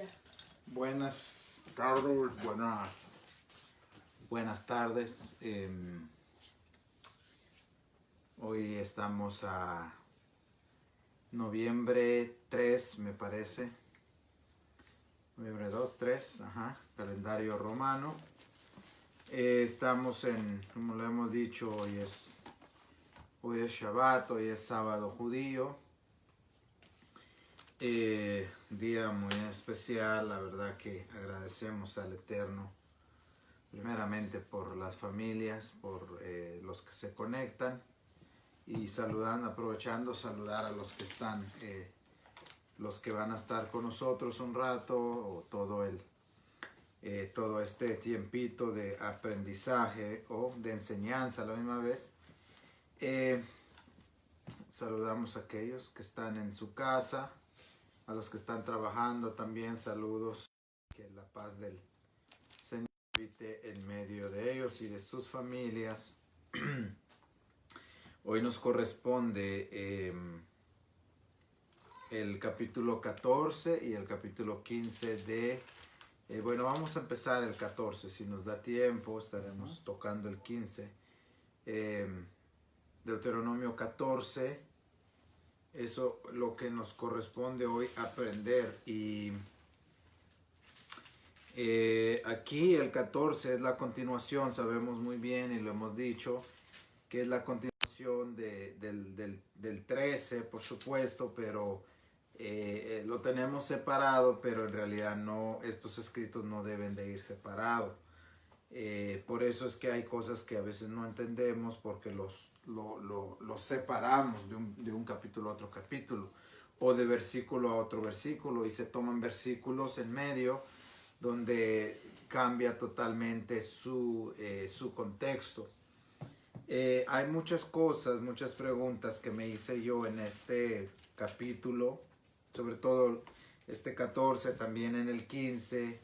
Ya. Buenas tardes, buenas tardes. Hoy estamos a noviembre 3, me parece. Noviembre 2, 3, calendario romano. Estamos como lo hemos dicho, hoy es Shabbat, hoy es sábado judío. Día muy especial, la verdad que agradecemos al Eterno primeramente por las familias, por los que se conectan y aprovechando saludar a los que están, los que van a estar con nosotros un rato o todo este tiempito de aprendizaje o de enseñanza a la misma vez. Saludamos a aquellos que están en su casa. A los que están trabajando también saludos, que la paz del Señor habite en medio de ellos y de sus familias. Hoy nos corresponde el capítulo 14 y el capítulo 15 de... bueno, vamos a empezar el 14, si nos da tiempo estaremos tocando el 15. Deuteronomio 14. Eso es lo que nos corresponde hoy aprender. Y aquí el 14 es la continuación, sabemos muy bien y lo hemos dicho, que es la continuación del 13, por supuesto, pero lo tenemos separado, pero en realidad no, estos escritos no deben de ir separados. Por eso es que hay cosas que a veces no entendemos porque los separamos de un capítulo a otro capítulo o de versículo a otro versículo y se toman versículos en medio donde cambia totalmente su contexto. Hay muchas cosas, muchas preguntas que me hice yo en este capítulo, sobre todo este 14, también en el 15.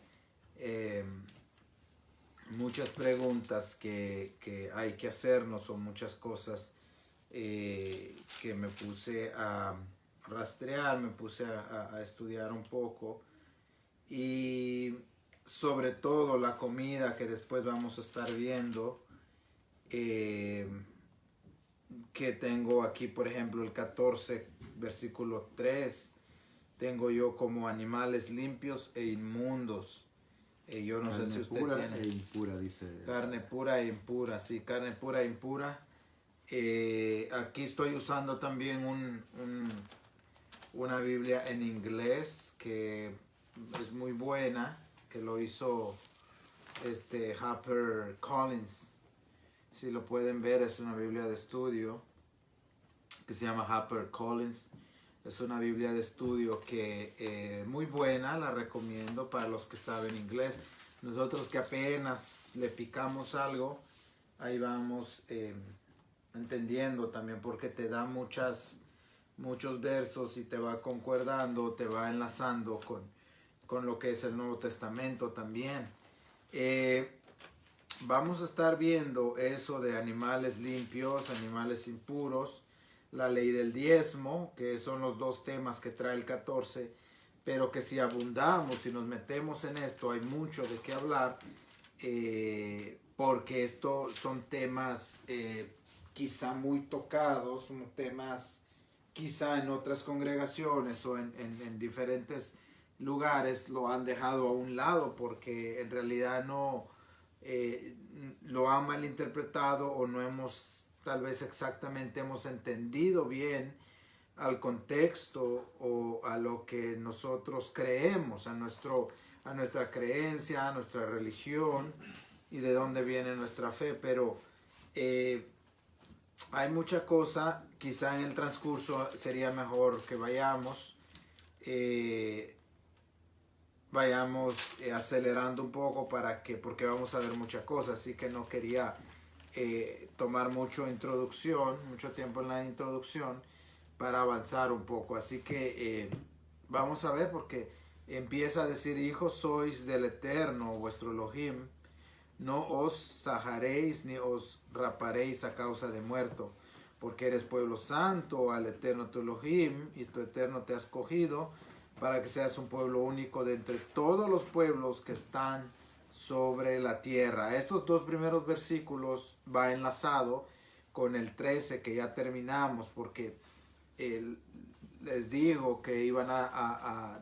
Muchas preguntas que hay que hacernos o muchas cosas que me puse a rastrear, me puse a estudiar un poco y sobre todo la comida que después vamos a estar viendo, que tengo aquí por ejemplo el 14 versículo 3, tengo yo como animales limpios e inmundos. Yo no sé si usted pura tiene e impura, dice. carne pura e impura, sí, carne pura e impura. Aquí estoy usando también una Biblia en inglés que es muy buena, que lo hizo Harper Collins. Si lo pueden ver, es una Biblia de estudio que se llama Harper Collins. Es una Biblia de estudio que muy buena, la recomiendo para los que saben inglés. Nosotros que apenas le picamos algo, ahí vamos entendiendo también porque te da muchos versos y te va concordando, te va enlazando con lo que es el Nuevo Testamento también. Vamos a estar viendo eso de animales limpios, animales impuros, la ley del diezmo, que son los dos temas que trae el 14, pero que si abundamos, si nos metemos en esto, hay mucho de qué hablar, porque estos son temas quizá muy tocados, son temas quizá en otras congregaciones o en diferentes lugares lo han dejado a un lado porque en realidad no lo han malinterpretado o no hemos tal vez exactamente hemos entendido bien al contexto o a lo que nosotros creemos, a nuestra creencia, a nuestra religión y de dónde viene nuestra fe, pero hay mucha cosa, quizá en el transcurso sería mejor que vayamos acelerando un poco porque vamos a ver muchas cosas, así que no quería tomar mucho tiempo en la introducción para avanzar un poco, así que vamos a ver porque empieza a decir: hijos sois del Eterno vuestro Elohim, no os sajaréis ni os raparéis a causa de muerto, porque eres pueblo santo al Eterno tu Elohim, y tu Eterno te ha escogido para que seas un pueblo único de entre todos los pueblos que están sobre la tierra. Estos dos primeros versículos va enlazado con el 13 que ya terminamos, porque les digo que iban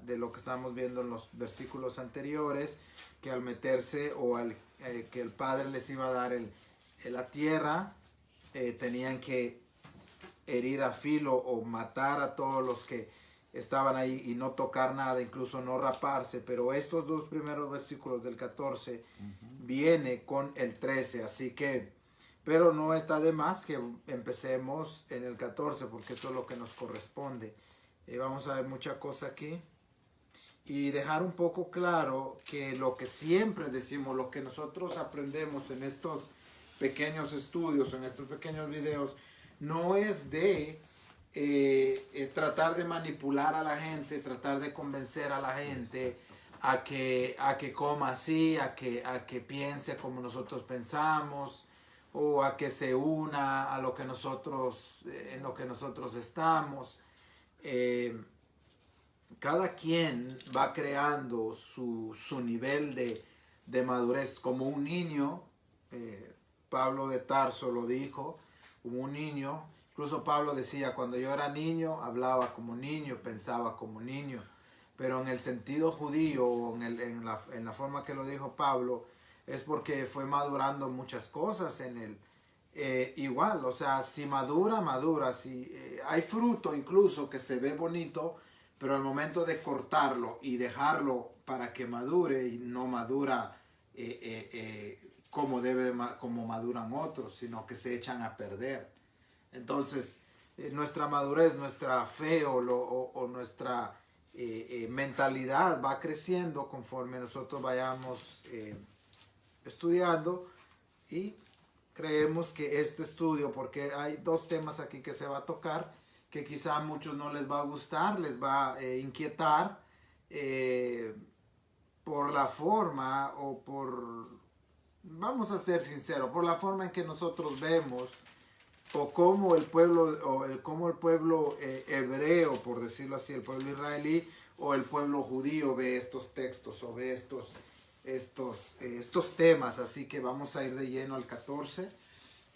de lo que estábamos viendo en los versículos anteriores, que al meterse o que el Padre les iba a dar la tierra, tenían que herir a filo o matar a todos los que estaban ahí y no tocar nada, incluso no raparse. Pero estos dos primeros versículos del 14 viene con el 13, así que, pero no está de más que empecemos en el 14 porque esto es lo que nos corresponde. Vamos a ver mucha cosa aquí y dejar un poco claro que lo que siempre decimos, lo que nosotros aprendemos en estos pequeños estudios, en estos pequeños videos, no es de tratar de manipular a la gente, tratar de convencer a la gente a que coma así, a que piense como nosotros pensamos, o a que se una a lo que nosotros, en lo que nosotros estamos. Cada quien va creando su nivel de madurez como un niño. Pablo de Tarso lo dijo, como un niño. Incluso Pablo decía, cuando yo era niño, hablaba como niño, pensaba como niño. Pero en el sentido judío, o en la forma que lo dijo Pablo, es porque fue madurando muchas cosas en él. Igual, o sea, si madura, madura. Si hay fruto incluso que se ve bonito, pero al momento de cortarlo y dejarlo para que madure, y no madura como maduran otros, sino que se echan a perder. Entonces, nuestra madurez, nuestra fe o nuestra mentalidad va creciendo conforme nosotros vayamos estudiando, y creemos que este estudio, porque hay dos temas aquí que se va a tocar, que quizá a muchos no les va a gustar, les va a inquietar por la forma o vamos a ser sinceros, por la forma en que nosotros vemos o cómo el pueblo hebreo, por decirlo así, el pueblo israelí o el pueblo judío ve estos textos o ve estos temas. Así que vamos a ir de lleno al 14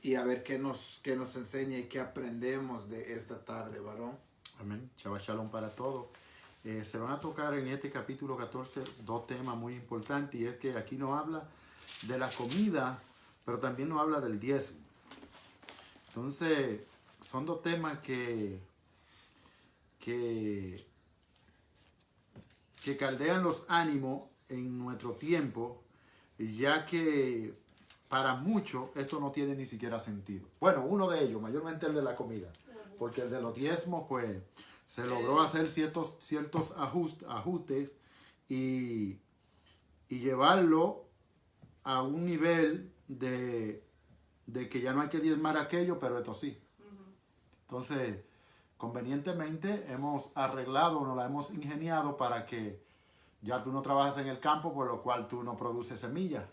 y a ver qué nos enseña y qué aprendemos de esta tarde, varón. Amén. Shabbat Shalom para todos. Se van a tocar en este capítulo 14 dos temas muy importantes, y es que aquí nos habla de la comida, pero también nos habla del diezmo. Entonces, son dos temas que caldean los ánimos en nuestro tiempo, ya que para muchos esto no tiene ni siquiera sentido. Bueno, uno de ellos, mayormente el de la comida, porque el de los diezmos, pues, se logró hacer ciertos ajustes y llevarlo a un nivel de que ya no hay que diezmar aquello, pero esto sí. Entonces, convenientemente hemos arreglado, nos la hemos ingeniado para que ya tú no trabajas en el campo, por lo cual tú no produces semillas.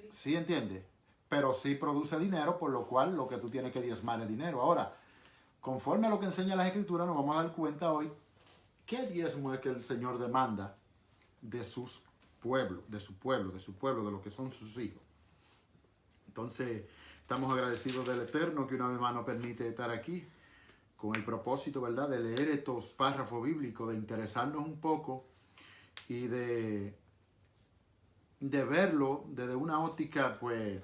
¿Sí entiendes? Pero sí produce dinero, por lo cual lo que tú tienes que diezmar es dinero. Ahora, conforme a lo que enseña la Escritura, nos vamos a dar cuenta hoy qué diezmo es que el Señor demanda de sus pueblos, de su pueblo, de lo que son sus hijos. Entonces, estamos agradecidos del Eterno que una vez más nos permite estar aquí con el propósito, ¿verdad?, de leer estos párrafos bíblicos, de interesarnos un poco y de verlo desde una óptica, pues,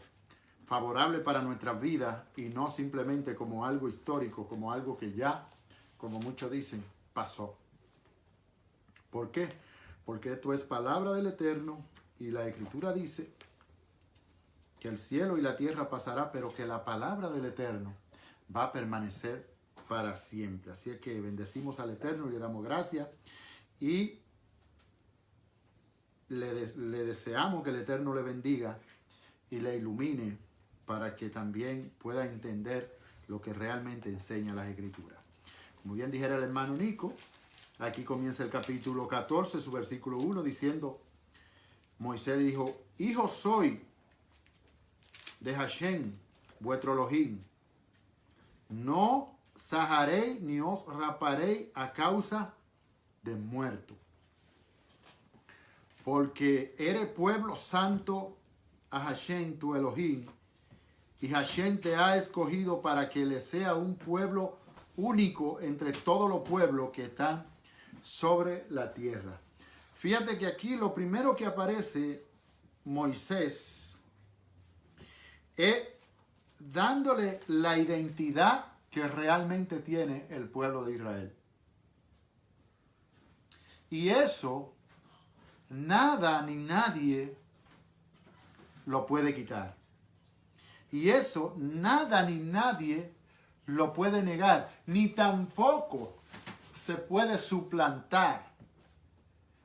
favorable para nuestras vidas, y no simplemente como algo histórico, como algo que ya, como muchos dicen, pasó. ¿Por qué? Porque esto es palabra del Eterno, y la Escritura dice que el cielo y la tierra pasará, pero que la palabra del Eterno va a permanecer para siempre. Así es que bendecimos al Eterno y le damos gracias, y le deseamos que el Eterno le bendiga y le ilumine para que también pueda entender lo que realmente enseña las Escrituras. Como bien dijera el hermano Nico, aquí comienza el capítulo 14, su versículo 1, diciendo: Moisés dijo: Hijo soy de Hashem, vuestro Elohim. No sajaré ni os raparé a causa de muerto. Porque eres pueblo santo a Hashem tu Elohim, y Hashem te ha escogido para que le sea un pueblo único entre todos los pueblos que están sobre la tierra. Fíjate que aquí lo primero que aparece Moisés es dándole la identidad que realmente tiene el pueblo de Israel. Y eso nada ni nadie lo puede quitar. Y eso nada ni nadie lo puede negar, ni tampoco se puede suplantar.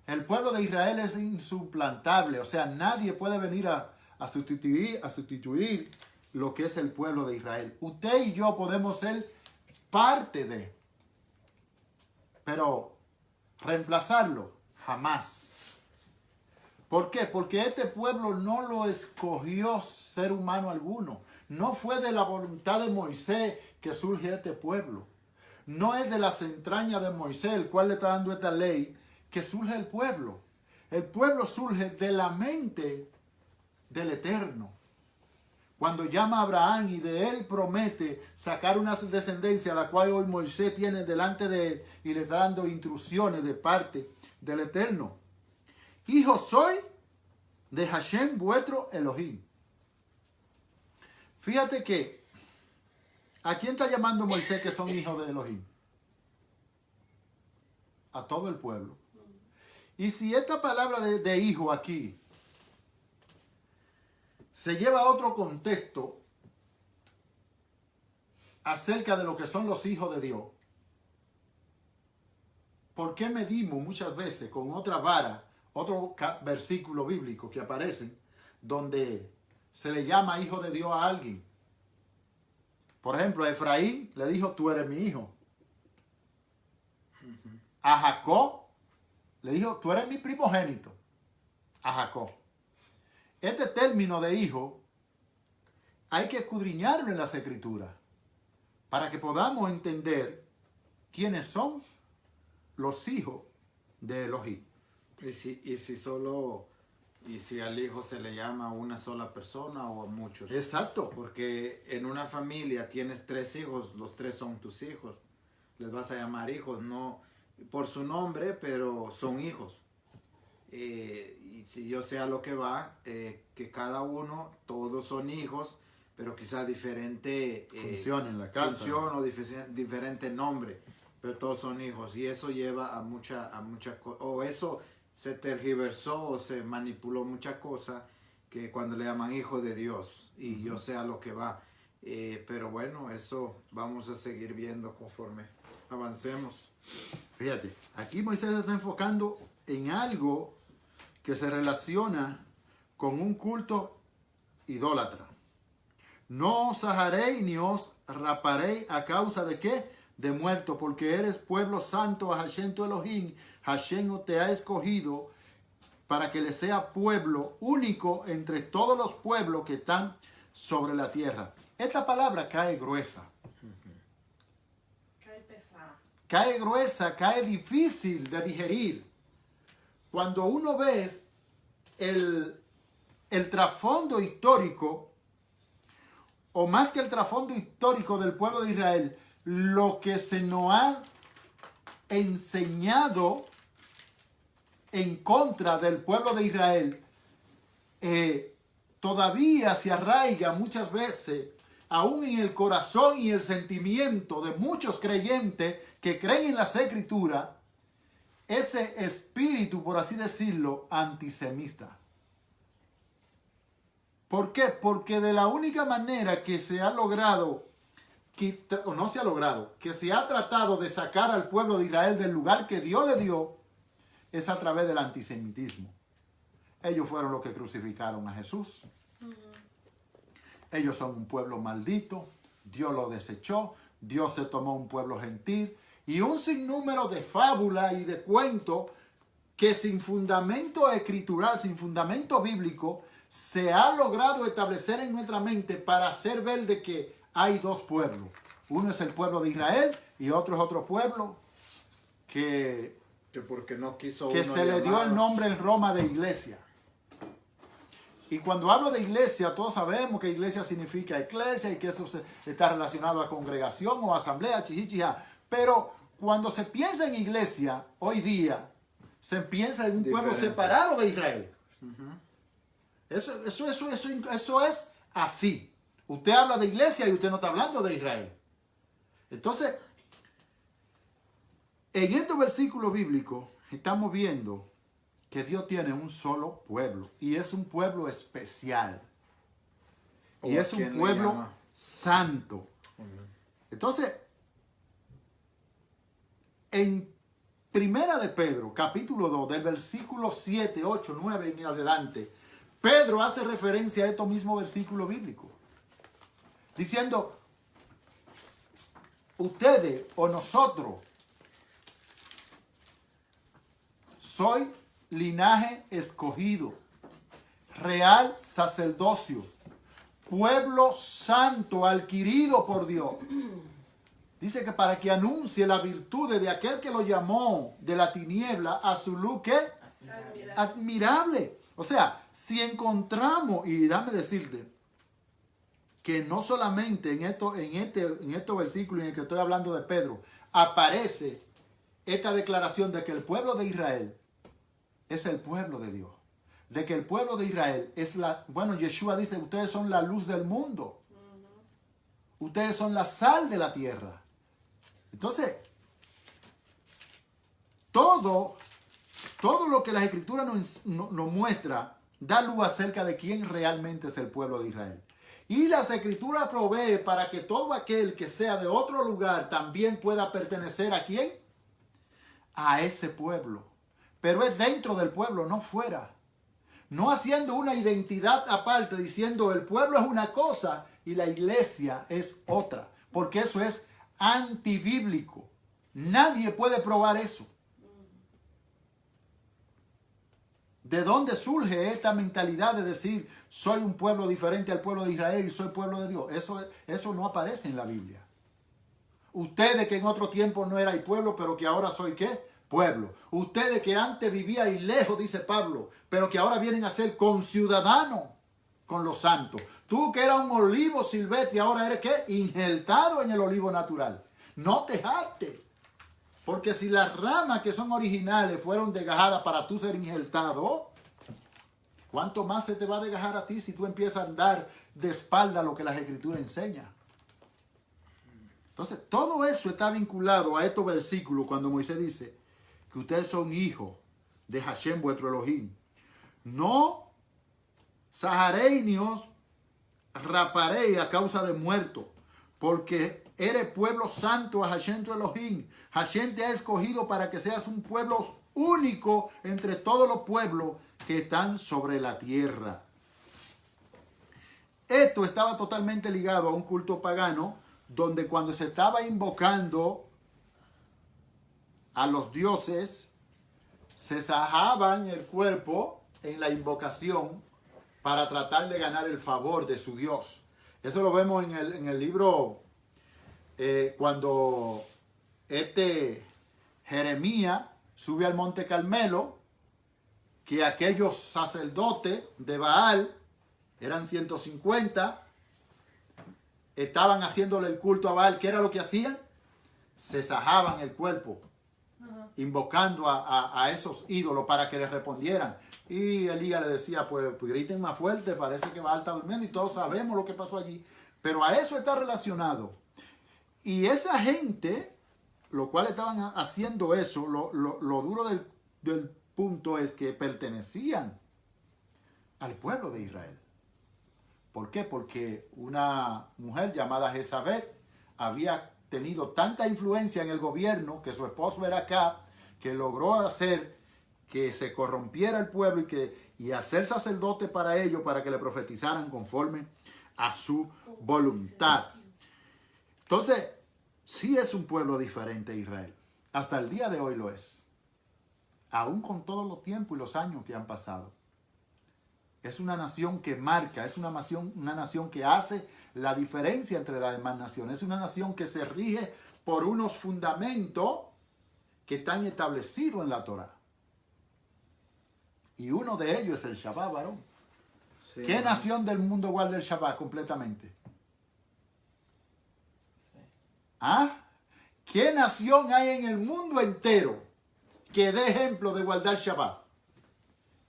El pueblo de Israel es insuplantable, o sea, nadie puede venir a sustituir lo que es el pueblo de Israel. Usted y yo podemos ser parte de, pero reemplazarlo jamás. ¿Por qué? Porque este pueblo no lo escogió ser humano alguno. No fue de la voluntad de Moisés que surge este pueblo. No es de las entrañas de Moisés, el cual le está dando esta ley, que surge el pueblo. El pueblo surge de la mente del Eterno. Cuando llama a Abraham y de él promete sacar una descendencia a la cual hoy Moisés tiene delante de él y le está dando instrucciones de parte del Eterno. Hijo soy de Hashem vuestro Elohim. Fíjate que, ¿a quién está llamando Moisés que son hijos de Elohim? A todo el pueblo. Y si esta palabra de hijo aquí se lleva a otro contexto acerca de lo que son los hijos de Dios, ¿por qué medimos muchas veces con otra vara, otro versículo bíblico que aparecen donde se le llama hijo de Dios a alguien? Por ejemplo, a Efraín le dijo, tú eres mi hijo. A Jacob le dijo, tú eres mi primogénito. A Jacob. Este término de hijo hay que escudriñarlo en las Escrituras para que podamos entender quiénes son los hijos de Elohim. Y si al hijo se le llama a una sola persona o a muchos. Exacto. Porque en una familia tienes 3 hijos, los 3 son tus hijos. Les vas a llamar hijos, no por su nombre, pero son hijos. Y si yo sé a lo que va, que cada uno, todos son hijos, pero quizás diferente función en la casa. Función o diferente nombre, pero todos son hijos. Y eso lleva a mucha o eso se tergiversó o se manipuló muchas cosas que cuando le llaman hijo de Dios. Y yo sé a lo que va. Pero bueno, eso vamos a seguir viendo conforme avancemos. Fíjate, aquí Moisés se está enfocando en algo que se relaciona con un culto idólatra. No os ajaréis ni os raparéis a causa de qué? De muerto, porque eres pueblo santo a Hashem tu Elohim. Hashem te ha escogido para que le sea pueblo único entre todos los pueblos que están sobre la tierra. Esta palabra cae gruesa. Cae pesada. Cae gruesa, cae difícil de digerir. Cuando uno ve el trasfondo histórico, o más que el trasfondo histórico del pueblo de Israel, lo que se nos ha enseñado en contra del pueblo de Israel, todavía se arraiga muchas veces, aún en el corazón y el sentimiento de muchos creyentes que creen en las Escrituras, ese espíritu, por así decirlo, antisemita. ¿Por qué? Porque de la única manera que se ha logrado, que se ha tratado de sacar al pueblo de Israel del lugar que Dios le dio, es a través del antisemitismo. Ellos fueron los que crucificaron a Jesús. Ellos son un pueblo maldito, Dios lo desechó, Dios se tomó un pueblo gentil, y un sinnúmero de fábulas y de cuentos que sin fundamento escritural, sin fundamento bíblico, se ha logrado establecer en nuestra mente para hacer ver de que hay dos pueblos. Uno es el pueblo de Israel y otro es otro pueblo que Que porque no quiso que uno se le dio llamar. el nombre en Roma de iglesia. Y cuando hablo de iglesia, todos sabemos que iglesia significa iglesia y que eso está relacionado a congregación o asamblea, chichichija. Pero cuando se piensa en iglesia, hoy día, se piensa en un pueblo separado de Israel. Eso es así. Usted habla de iglesia y usted no está hablando de Israel. Entonces, en estos versículos bíblicos estamos viendo que Dios tiene un solo pueblo y es un pueblo especial. Y es un pueblo santo. Entonces, en Primera de Pedro, capítulo 2, del versículo 7, 8, 9 y en adelante, Pedro hace referencia a estos mismos versículos bíblicos, diciendo, ustedes o nosotros soy linaje escogido, real sacerdocio, pueblo santo adquirido por Dios. Dice que para que anuncie las virtudes de aquel que lo llamó de la tiniebla a su luz, ¿qué? Admirable. O sea, si encontramos, y déjame decirte, que no solamente en estos versículos en el que estoy hablando de Pedro, aparece esta declaración de que el pueblo de Israel es el pueblo de Dios. De que el pueblo de Israel es Yeshua dice, ustedes son la luz del mundo. Ustedes son la sal de la tierra. Entonces, todo lo que las Escrituras nos muestra da luz acerca de quién realmente es el pueblo de Israel. Y las Escrituras provee para que todo aquel que sea de otro lugar también pueda pertenecer ¿a quién? A ese pueblo. Pero es dentro del pueblo, no fuera. No haciendo una identidad aparte, diciendo el pueblo es una cosa y la iglesia es otra. Porque eso es antibíblico. Nadie puede probar eso. ¿De dónde surge esta mentalidad de decir soy un pueblo diferente al pueblo de Israel y soy pueblo de Dios? Eso no aparece en la Biblia. Ustedes que en otro tiempo no erais pueblo, pero que ahora soy ¿qué? Pueblo. Ustedes que antes vivíais lejos, dice Pablo, pero que ahora vienen a ser conciudadanos con los santos. Tú que eras un olivo silvestre, ahora eres ¿qué? Injertado en el olivo natural. No te jactes. Porque si las ramas que son originales fueron desgajadas para tú ser injertado, ¿cuánto más se te va a desgajar a ti si tú empiezas a andar de espalda a lo que las Escrituras enseñan? Entonces, todo eso está vinculado a estos versículos cuando Moisés dice que ustedes son hijos de Hashem, vuestro Elohim. No sajaréis ni os raparéis a causa de muerto, porque eres pueblo santo a Hashem tu Elohim. Hashem te ha escogido para que seas un pueblo único entre todos los pueblos que están sobre la tierra. Esto estaba totalmente ligado a un culto pagano, donde cuando se estaba invocando a los dioses, se sajaban el cuerpo en la invocación para tratar de ganar el favor de su Dios. Esto lo vemos en el libro cuando Jeremías sube al monte Carmelo, que aquellos sacerdotes de Baal, eran 150, estaban haciéndole el culto a Baal. ¿Qué era lo que hacían? Se sajaban el cuerpo, invocando a esos ídolos para que les respondieran. Y Elías le decía, pues griten más fuerte, parece que Baal está durmiendo, y todos sabemos lo que pasó allí. Pero a eso está relacionado. Y esa gente, lo cual estaban haciendo eso, lo duro del punto es que pertenecían al pueblo de Israel. ¿Por qué? Porque una mujer llamada Jezabel había tenido tanta influencia en el gobierno que su esposo era Acab, que logró hacer que se corrompiera el pueblo y hacer sacerdote para ellos, para que le profetizaran conforme a su voluntad. Entonces, sí es un pueblo diferente a Israel. Hasta el día de hoy lo es. Aún con todos los tiempos y los años que han pasado. Es una nación que marca, es una nación que hace la diferencia entre las demás naciones. Es una nación que se rige por unos fundamentos que están establecidos en la Torá. Y uno de ellos es el Shabbat, varón. Sí, ¿Qué nación del mundo guarda el Shabbat completamente? Sí. ¿Ah? ¿Qué nación hay en el mundo entero que dé ejemplo de guardar Shabbat?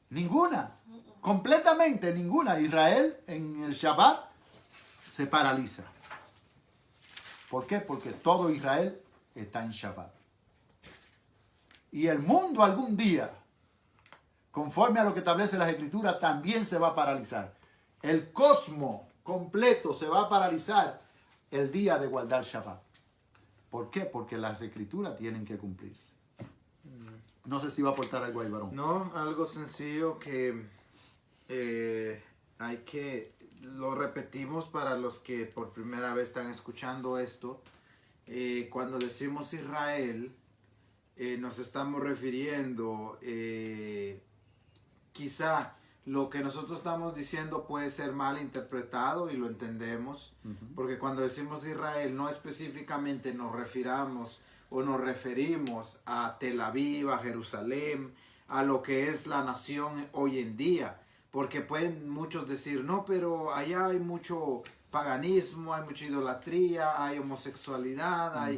Ninguna. Completamente ninguna. Israel en el Shabbat se paraliza. ¿Por qué? Porque todo Israel está en Shabbat. Y el mundo algún día, conforme a lo que establece las Escrituras, también se va a paralizar. El cosmos completo se va a paralizar el día de guardar Shabbat. ¿Por qué? Porque las Escrituras tienen que cumplirse. No sé si va a aportar algo ahí, varón. No, algo sencillo que hay que, lo repetimos para los que por primera vez están escuchando esto. Cuando decimos Israel, nos estamos refiriendo, quizá lo que nosotros estamos diciendo puede ser mal interpretado y lo entendemos, porque cuando decimos Israel no específicamente nos refiramos o nos referimos a Tel Aviv, a Jerusalén, a lo que es la nación hoy en día, porque pueden muchos decir, no, pero allá hay mucho paganismo, hay mucha idolatría, hay homosexualidad,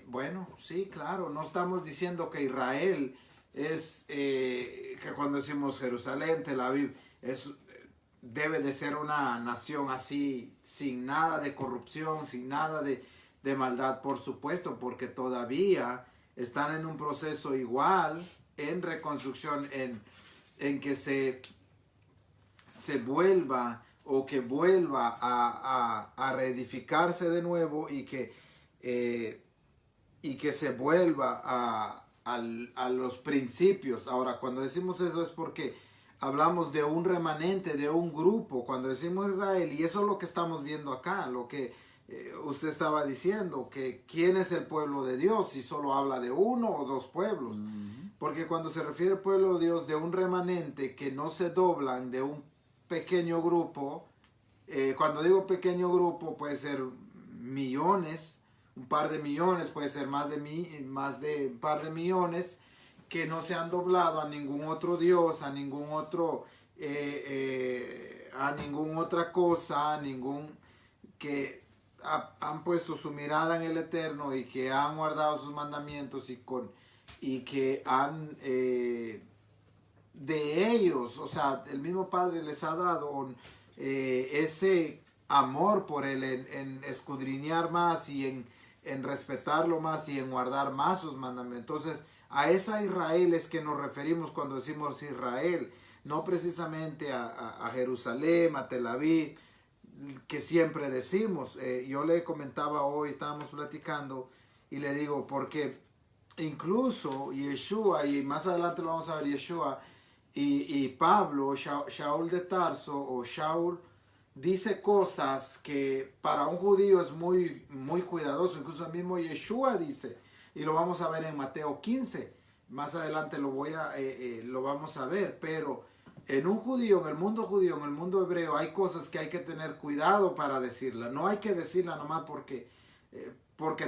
bueno, sí, claro, no estamos diciendo que Israel es, que cuando decimos Jerusalén, Tel Aviv, debe de ser una nación así, sin nada de corrupción, sin nada de maldad, por supuesto, porque todavía están en un proceso igual, en reconstrucción, en que se vuelva o que vuelva a reedificarse de nuevo y que se vuelva a los principios. Ahora, cuando decimos eso es porque hablamos de un remanente, de un grupo. Cuando decimos Israel, y eso es lo que estamos viendo acá, lo que usted estaba diciendo, que quién es el pueblo de Dios, si solo habla de uno o dos pueblos. Porque cuando se refiere al pueblo de Dios, de un remanente que no se doblan, de un pequeño grupo, cuando digo pequeño grupo puede ser millones, un par de millones, puede ser más de un par de millones, que no se han doblado a ningún otro Dios, a ningún otro, a ninguna otra cosa, que han puesto su mirada en el Eterno y que han guardado sus mandamientos y que han de ellos, o sea, el mismo Padre les ha dado ese amor por Él, en escudriñar más y en respetarlo más y en guardar más sus mandamientos. Entonces, a esa Israel es que nos referimos cuando decimos Israel, no precisamente a Jerusalén, a Tel Aviv, que siempre decimos. Yo le comentaba hoy, estábamos platicando, y le digo, porque incluso Yeshua, y más adelante lo vamos a ver, Yeshua y Pablo, Shaul de Tarso, o Shaul, dice cosas que para un judío es muy, muy cuidadoso. Incluso el mismo Yeshua dice, y lo vamos a ver en Mateo 15, más adelante lo vamos a ver, pero en un judío, en el mundo judío, en el mundo hebreo, hay cosas que hay que tener cuidado para decirla. No hay que decirla nomás porque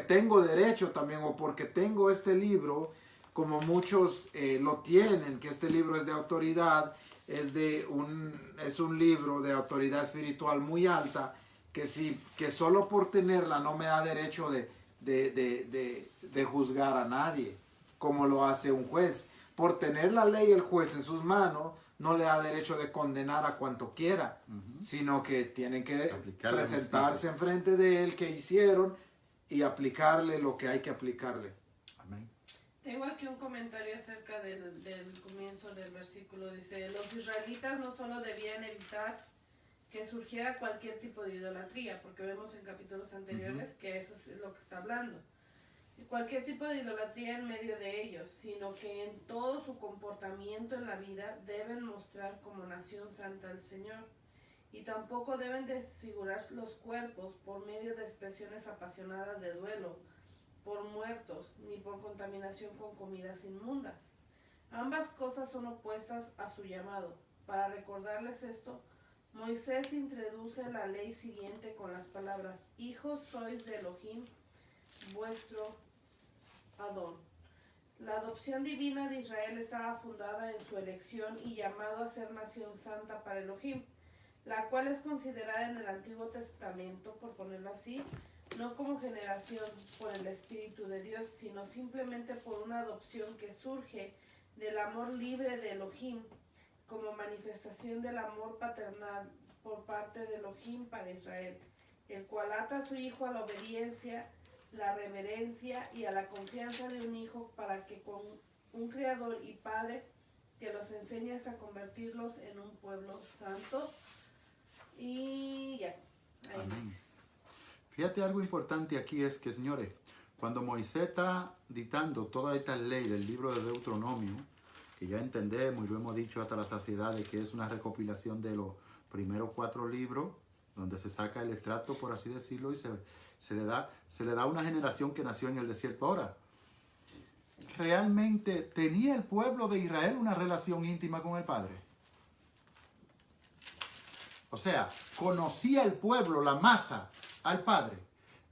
tengo derecho también, o porque tengo este libro, como muchos lo tienen, que este libro es de autoridad, es un libro de autoridad espiritual muy alta, que solo por tenerla no me da derecho de juzgar a nadie, como lo hace un juez. Por tener la ley el juez en sus manos, no le da derecho de condenar a cuanto quiera, sino que tienen que presentarse enfrente de él que hicieron y aplicarle lo que hay que aplicarle. Amén. Tengo aquí un comentario acerca del comienzo del versículo. Dice, los israelitas no solo debían evitar que surgiera cualquier tipo de idolatría, porque vemos en capítulos anteriores que eso es lo que está hablando. Cualquier tipo de idolatría en medio de ellos, sino que en todo su comportamiento en la vida deben mostrar como nación santa al Señor. Y tampoco deben desfigurar los cuerpos por medio de expresiones apasionadas de duelo, por muertos, ni por contaminación con comidas inmundas. Ambas cosas son opuestas a su llamado. Para recordarles esto, Moisés introduce la ley siguiente con las palabras: hijos sois de Elohim, vuestro Adón. La adopción divina de Israel estaba fundada en su elección y llamado a ser nación santa para Elohim, la cual es considerada en el Antiguo Testamento, por ponerlo así, no como generación por el Espíritu de Dios, sino simplemente por una adopción que surge del amor libre de Elohim, como manifestación del amor paternal por parte de Elohim para Israel, el cual ata a su hijo a la obediencia, la reverencia y a la confianza de un hijo para que con un creador y padre que los enseñe hasta convertirlos en un pueblo santo. Y ya, ahí Amén. dice. Fíjate, algo importante aquí es que, señores, cuando Moisés está dictando toda esta ley del libro de Deuteronomio, que ya entendemos y lo hemos dicho hasta la saciedad, de que es una recopilación de los primeros 4 libros, donde se saca el extracto, por así decirlo, y se le da a una generación que nació en el desierto. Ahora, ¿realmente tenía el pueblo de Israel una relación íntima con el Padre? O sea, ¿conocía el pueblo, la masa, al Padre?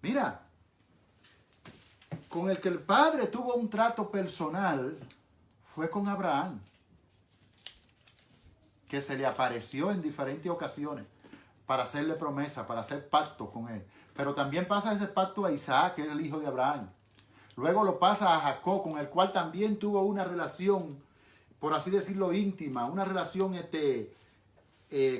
Mira, con el que el Padre tuvo un trato personal fue con Abraham, que se le apareció en diferentes ocasiones para hacerle promesa, para hacer pacto con él. Pero también pasa ese pacto a Isaac, que es el hijo de Abraham. Luego lo pasa a Jacob, con el cual también tuvo una relación, por así decirlo, íntima, una relación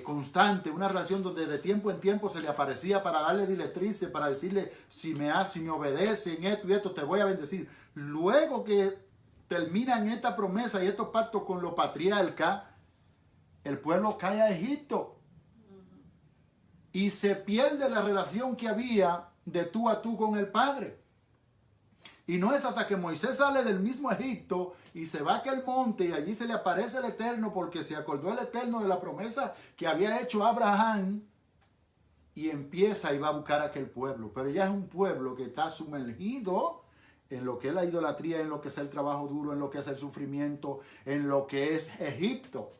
constante, una relación donde de tiempo en tiempo se le aparecía para darle directrices, para decirle, si me obedece en esto y esto, te voy a bendecir. Luego que terminan esta promesa y estos pactos con los patriarcas, el pueblo cae a Egipto. Y se pierde la relación que había de tú a tú con el Padre. Y no es hasta que Moisés sale del mismo Egipto y se va a aquel monte y allí se le aparece el Eterno, porque se acordó el Eterno de la promesa que había hecho Abraham, y empieza y va a buscar a aquel pueblo. Pero ya es un pueblo que está sumergido en lo que es la idolatría, en lo que es el trabajo duro, en lo que es el sufrimiento, en lo que es Egipto.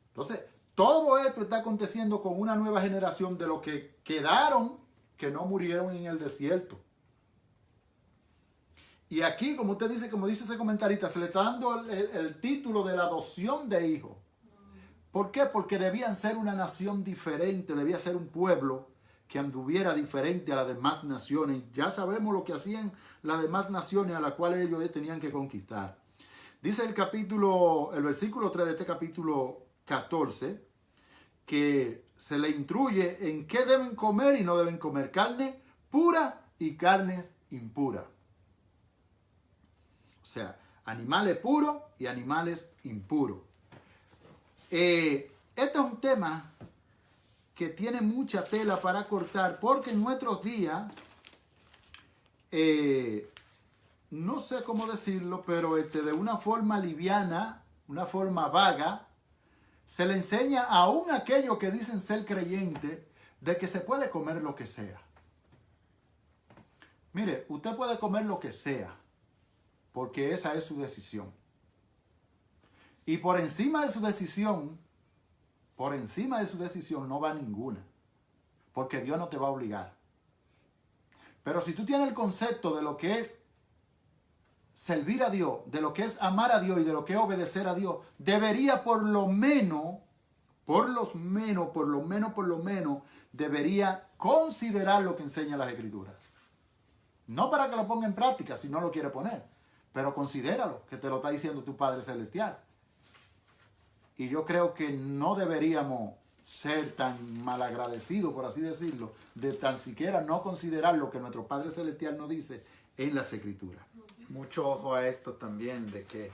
Entonces, todo esto está aconteciendo con una nueva generación de los que quedaron, que no murieron en el desierto. Y aquí, como usted dice, como dice ese comentarista, se le está dando el título de la adopción de hijos. ¿Por qué? Porque debían ser una nación diferente, debía ser un pueblo que anduviera diferente a las demás naciones. Ya sabemos lo que hacían las demás naciones a las cuales ellos tenían que conquistar. Dice el versículo 3 de este capítulo 14, que se le instruye en qué deben comer y no deben comer: carne pura y carnes impuras. O sea, animales puros y animales impuros. Este es un tema que tiene mucha tela para cortar, porque en nuestros días, no sé cómo decirlo, pero de una forma liviana, una forma vaga, se le enseña aún a aquellos que dicen ser creyentes de que se puede comer lo que sea. Mire, usted puede comer lo que sea, porque esa es su decisión. Y por encima de su decisión no va ninguna, porque Dios no te va a obligar. Pero si tú tienes el concepto de lo que es servir a Dios, de lo que es amar a Dios y de lo que es obedecer a Dios, debería por lo menos, debería considerar lo que enseña las Escrituras. No para que lo ponga en práctica si no lo quiere poner, pero considéralo, que te lo está diciendo tu Padre Celestial. Y yo creo que no deberíamos ser tan malagradecidos, por así decirlo, de tan siquiera no considerar lo que nuestro Padre Celestial nos dice en las Escrituras. Mucho ojo a esto también, de que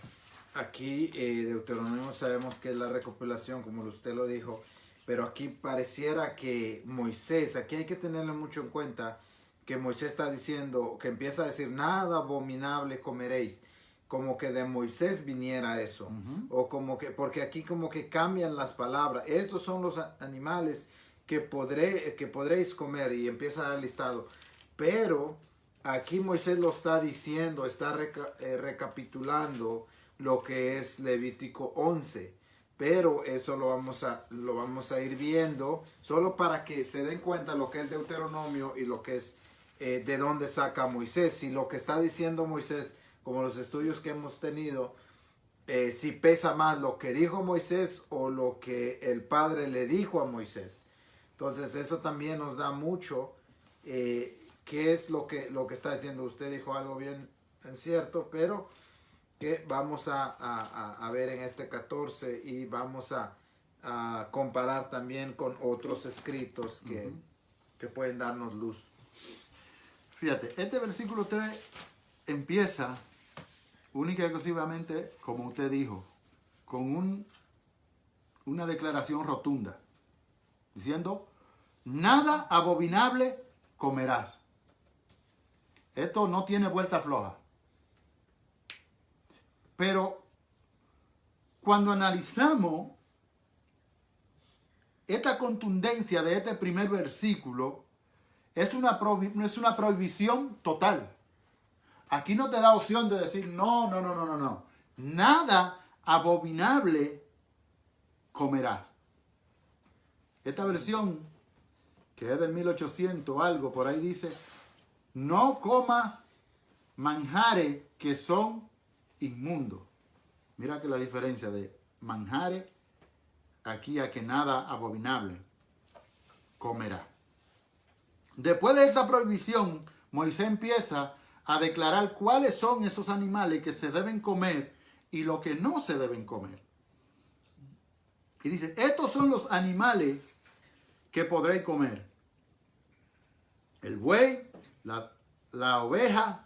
aquí Deuteronomio sabemos que es la recopilación, como usted lo dijo, pero aquí pareciera que Moisés, aquí hay que tenerlo mucho en cuenta, que Moisés está diciendo, que empieza a decir, nada abominable comeréis, como que de Moisés viniera eso, o como que, porque aquí como que cambian las palabras, estos son los animales que podréis comer, y empieza a dar listado, pero aquí Moisés lo está diciendo, está recapitulando lo que es Levítico 11, pero eso lo vamos a ir viendo, solo para que se den cuenta lo que es Deuteronomio y lo que es de dónde saca Moisés. Si lo que está diciendo Moisés como los estudios que hemos tenido, si pesa más lo que dijo Moisés o lo que el Padre le dijo a Moisés. Entonces eso también nos da mucho, qué es lo que está diciendo. Usted dijo algo bien cierto, pero que vamos a ver en este 14 y vamos a comparar también con otros escritos que pueden darnos luz. Fíjate, este versículo 3 empieza única y exclusivamente, como usted dijo, con una declaración rotunda, diciendo, nada abominable comerás. Esto no tiene vuelta floja. Pero cuando analizamos esta contundencia de este primer versículo, es una prohibición total. Aquí no te da opción de decir, no. Nada abominable comerás. Esta versión, que es del 1800 algo, por ahí dice, no comas manjares que son inmundos. Mira que la diferencia de manjares aquí a que nada abominable comerá. Después de esta prohibición, Moisés empieza a declarar cuáles son esos animales que se deben comer y lo que no se deben comer. Y dice, estos son los animales que podréis comer. El buey, la oveja,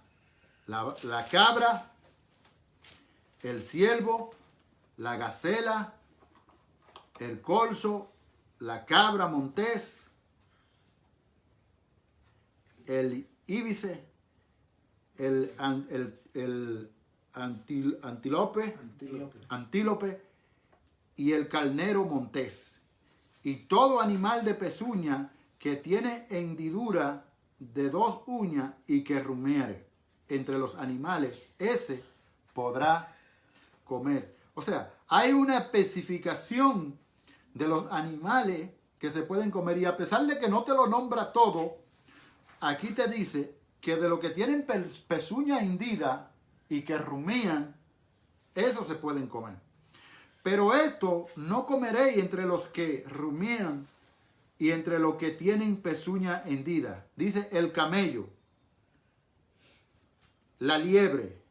la cabra, el ciervo, la gacela, el corzo, la cabra montés, el íbice, el antílope y el carnero montés. Y todo animal de pezuña que tiene hendidura de 2 uñas y que rumiere entre los animales, ese podrá comer. O sea, hay una especificación de los animales que se pueden comer, y a pesar de que no te lo nombra todo, aquí te dice que de lo que tienen pezuña hendida y que rumian, eso se pueden comer. Pero esto no comeréis entre los que rumían y entre los que tienen pezuña hendida. Dice el camello, la liebre,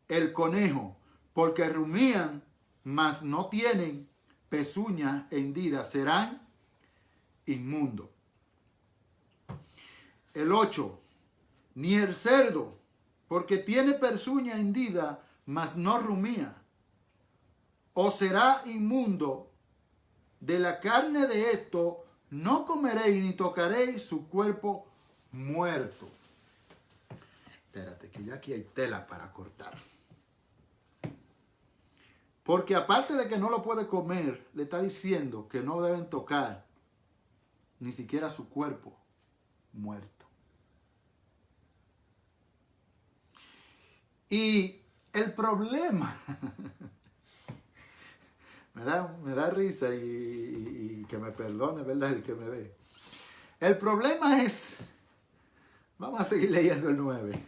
el conejo, porque rumían, mas no tienen pezuña hendida, serán inmundos. El 8, ni el cerdo, porque tiene pezuña hendida, mas no rumía, o será inmundo. De la carne de esto no comeréis ni tocaréis su cuerpo muerto. Espérate, que ya aquí hay tela para cortar. Porque aparte de que no lo puede comer, le está diciendo que no deben tocar ni siquiera su cuerpo muerto. Y el problema, me da risa y que me perdone, ¿verdad? El que me ve. El problema es, vamos a seguir leyendo el 9.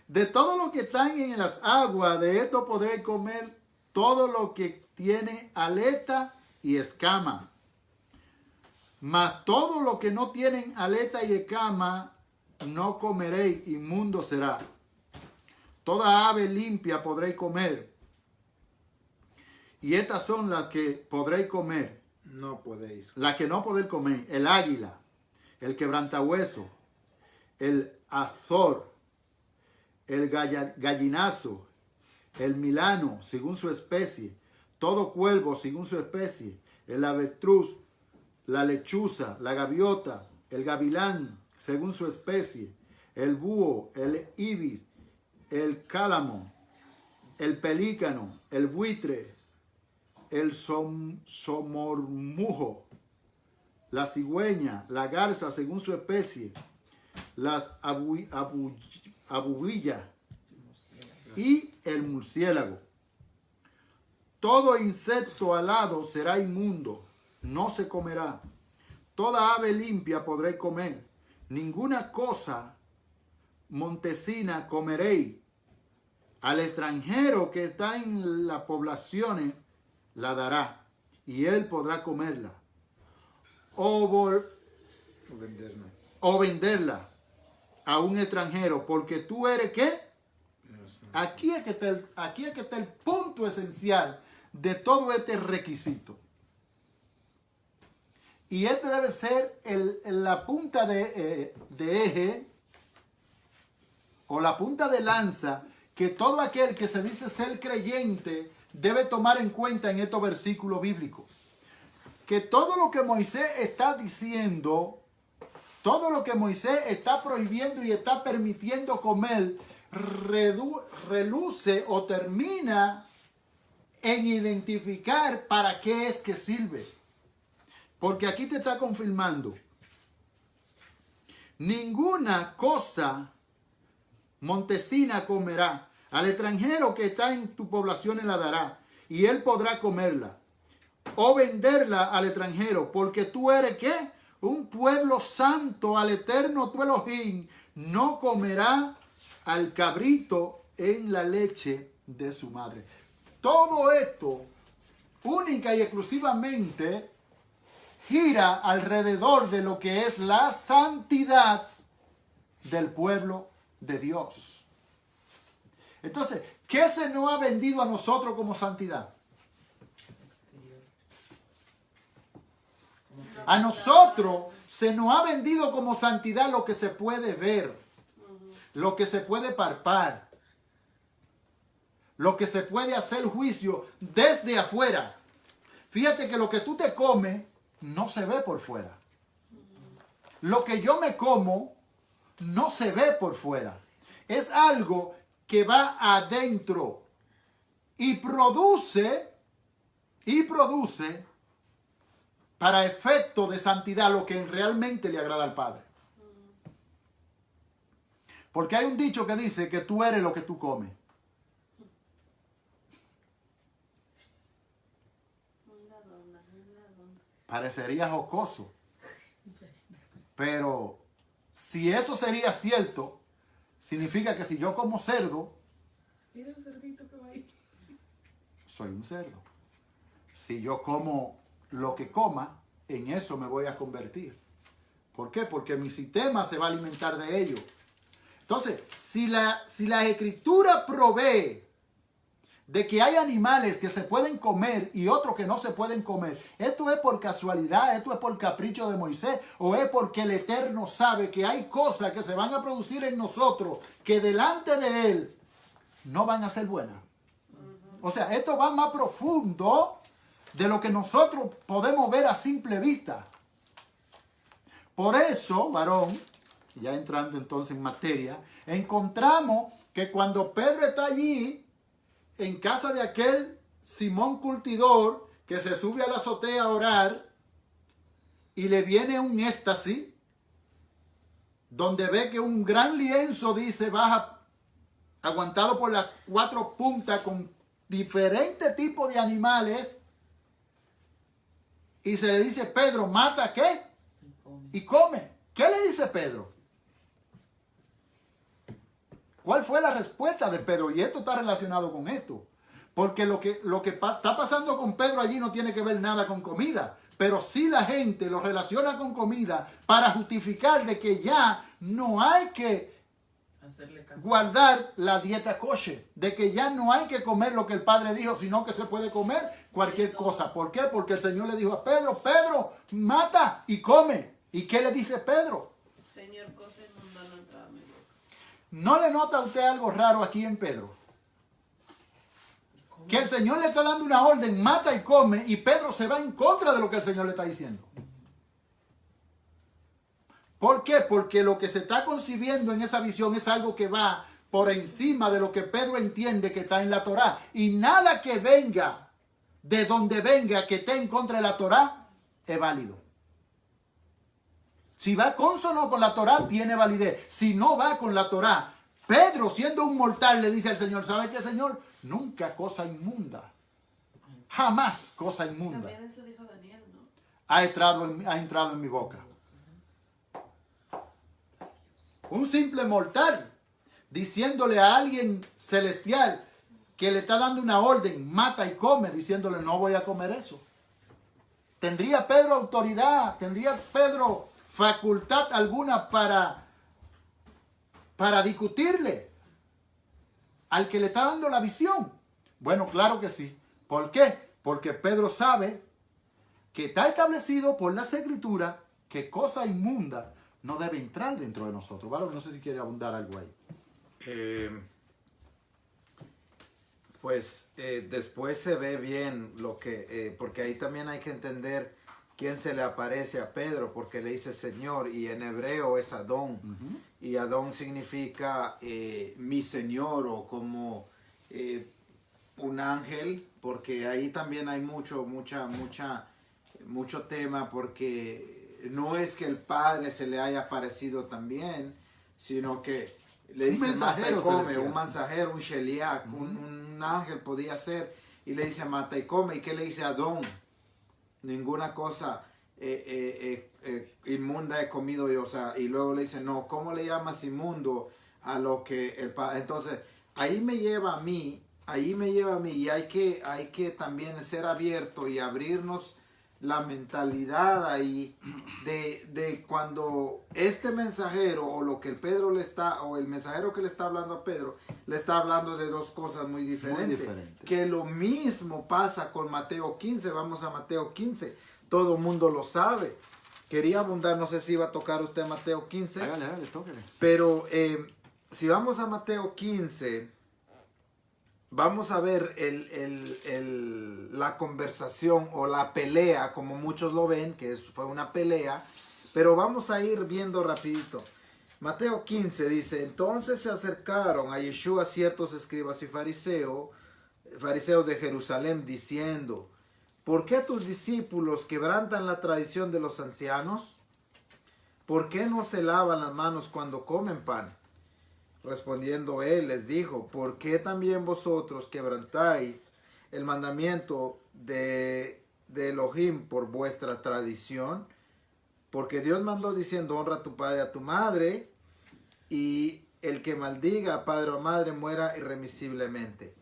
De todo lo que están en las aguas, de esto podréis comer todo lo que tiene aleta y escama. Mas todo lo que no tienen aleta y escama no comeréis, inmundo será. Toda ave limpia podréis comer. Y estas son las que podréis comer. No podéis. Las que no podéis comer. El águila, el quebrantahueso, el azor, el gallinazo, el milano, según su especie, todo cuervo, según su especie, el avestruz, la lechuza, la gaviota, el gavilán, según su especie, el búho, el ibis, el cálamo, el pelícano, el buitre, el somormujo, la cigüeña, la garza, según su especie, las abubillas y el murciélago. Todo insecto alado será inmundo, no se comerá. Toda ave limpia podréis comer. Ninguna cosa montesina comeréis. Al extranjero que está en las poblaciones la dará, y él podrá comerla. O venderla a un extranjero, porque tú eres ¿qué? Aquí es que está el punto esencial de todo este requisito. Y este debe ser la punta de eje o la punta de lanza que todo aquel que se dice ser creyente debe tomar en cuenta en estos versículos bíblicos. Que todo lo que Moisés está diciendo, todo lo que Moisés está prohibiendo y está permitiendo comer, reluce o termina en identificar para qué es que sirve. Porque aquí te está confirmando, ninguna cosa montesina comerá, al extranjero que está en tu población la dará, y él podrá comerla, o venderla al extranjero, porque tú eres ¿qué? Un pueblo santo al eterno tu Elohim, no comerá al cabrito en la leche de su madre. Todo esto, única y exclusivamente, gira alrededor de lo que es la santidad del pueblo de Dios. Entonces, ¿qué se nos ha vendido a nosotros como santidad? A nosotros se nos ha vendido como santidad lo que se puede ver, lo que se puede palpar, lo que se puede hacer juicio desde afuera. Fíjate que lo que tú te comes no se ve por fuera. Lo que yo me como no se ve por fuera. Es algo que va adentro y produce para efecto de santidad lo que realmente le agrada al Padre. Porque hay un dicho que dice que tú eres lo que tú comes. Parecería jocoso. Pero si eso sería cierto, significa que si yo como cerdo, Mira el cerdito que va ahí. soy un cerdo. Si yo como lo que coma, en eso me voy a convertir. ¿Por qué? Porque mi sistema se va a alimentar de ello. Entonces, si la Escritura provee de que hay animales que se pueden comer y otros que no se pueden comer, ¿esto es por casualidad? ¿Esto es por capricho de Moisés? ¿O es porque el Eterno sabe que hay cosas que se van a producir en nosotros que delante de Él no van a ser buenas? O sea, esto va más profundo de lo que nosotros podemos ver a simple vista. Por eso, varón, ya entrando entonces en materia, encontramos que cuando Pedro está allí, en casa de aquel Simón curtidor que se sube a la azotea a orar y le viene un éxtasis donde ve que un gran lienzo, dice, baja aguantado por las 4 puntas con diferentes tipos de animales y se le dice, Pedro, mata ¿qué? Y come. ¿Qué le dice Pedro? ¿Cuál fue la respuesta de Pedro? Y esto está relacionado con esto. Porque lo que está pasando con Pedro allí no tiene que ver nada con comida. Pero sí la gente lo relaciona con comida para justificar de que ya no hay que guardar la dieta kosher. De que ya no hay que comer lo que el Padre dijo, sino que se puede comer cualquier cosa. ¿Por qué? Porque el Señor le dijo a Pedro, Pedro, mata y come. ¿Y qué le dice Pedro? Señor, cosa inmunda no entra a mi boca. ¿No le nota a usted algo raro aquí en Pedro? Que el Señor le está dando una orden, mata y come, y Pedro se va en contra de lo que el Señor le está diciendo. ¿Por qué? Porque lo que se está concibiendo en esa visión es algo que va por encima de lo que Pedro entiende que está en la Torá. Y nada que venga, de donde venga, que esté en contra de la Torá, es válido. Si va consono con la Torá, tiene validez. Si no va con la Torá, Pedro, siendo un mortal, le dice al Señor, ¿sabe qué, Señor? Nunca cosa inmunda. Jamás cosa inmunda También eso dijo Daniel, ¿no? ha entrado en mi boca. Un simple mortal diciéndole a alguien celestial que le está dando una orden, mata y come, diciéndole no voy a comer eso. ¿Tendría Pedro autoridad? ¿Tendría Pedro facultad alguna para discutirle al que le está dando la visión? Bueno, claro que sí. ¿Por qué? Porque Pedro sabe que está establecido por las Escrituras que cosa inmunda no debe entrar dentro de nosotros. ¿Vale? No sé si quiere abundar algo ahí. Después se ve bien lo que, porque ahí también hay que entender quién se le aparece a Pedro, porque le dice Señor, y en hebreo es Adón, y Adón significa mi Señor, o como un ángel, porque ahí también hay mucho tema, porque no es que el Padre se le haya aparecido también, sino que le dice mata y come, un mensajero, un sheliach, un ángel podía ser, y le dice mata y come. ¿Y qué le dice a Adón? Ninguna cosa inmunda he comido yo. O sea, y luego le dice, no, ¿cómo le llamas inmundo a lo que el Padre? Entonces, ahí me lleva a mí, y hay que también ser abierto y abrirnos la mentalidad ahí de cuando este mensajero o lo que el Pedro le está, o el mensajero que le está hablando a Pedro, le está hablando de dos cosas muy diferentes. Que lo mismo pasa con Mateo 15. Vamos a Mateo 15. Todo el mundo lo sabe. Quería abundar, no sé si iba a tocar usted Mateo 15. Hágale, tóquele. Pero si vamos a Mateo 15, vamos a ver la conversación o la pelea, como muchos lo ven, que fue una pelea, pero vamos a ir viendo rapidito. Mateo 15 dice, entonces se acercaron a Yeshua ciertos escribas y fariseos de Jerusalén, diciendo, ¿por qué tus discípulos quebrantan la tradición de los ancianos? ¿Por qué no se lavan las manos cuando comen pan? Respondiendo él les dijo, ¿por qué también vosotros quebrantáis el mandamiento de Elohim por vuestra tradición? Porque Dios mandó diciendo, honra a tu padre y a tu madre, y el que maldiga a padre o madre muera irremisiblemente.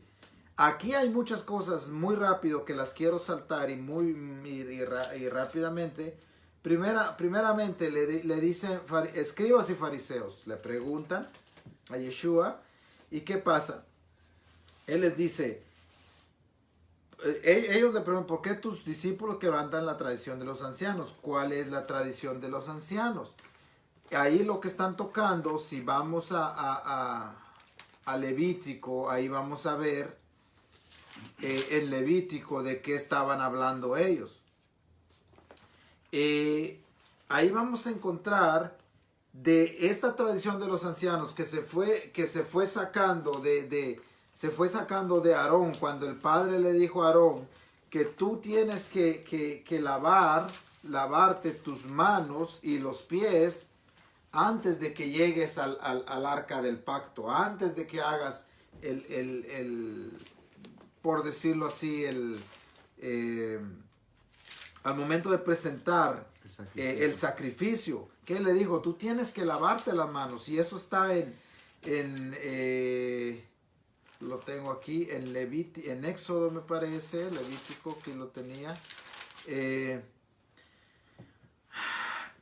Aquí hay muchas cosas muy rápido que las quiero saltar y rápidamente. Primeramente le dicen escribas y fariseos, le preguntan a Yeshua, ¿y qué pasa? Él les dice, ellos le preguntan, ¿por qué tus discípulos quebrantan la tradición de los ancianos? ¿Cuál es la tradición de los ancianos? Ahí lo que están tocando, si vamos a Levítico, ahí vamos a ver en Levítico de qué estaban hablando ellos. Ahí vamos a encontrar de esta tradición de los ancianos que se fue sacando de Aarón, cuando el padre le dijo a Aarón que tú tienes que lavarte tus manos y los pies antes de que llegues al arca del pacto, antes de que hagas por decirlo así, al momento de presentar el sacrificio. ¿Qué le dijo? Tú tienes que lavarte las manos. Y eso está lo tengo aquí, en Éxodo me parece, Levítico, que lo tenía.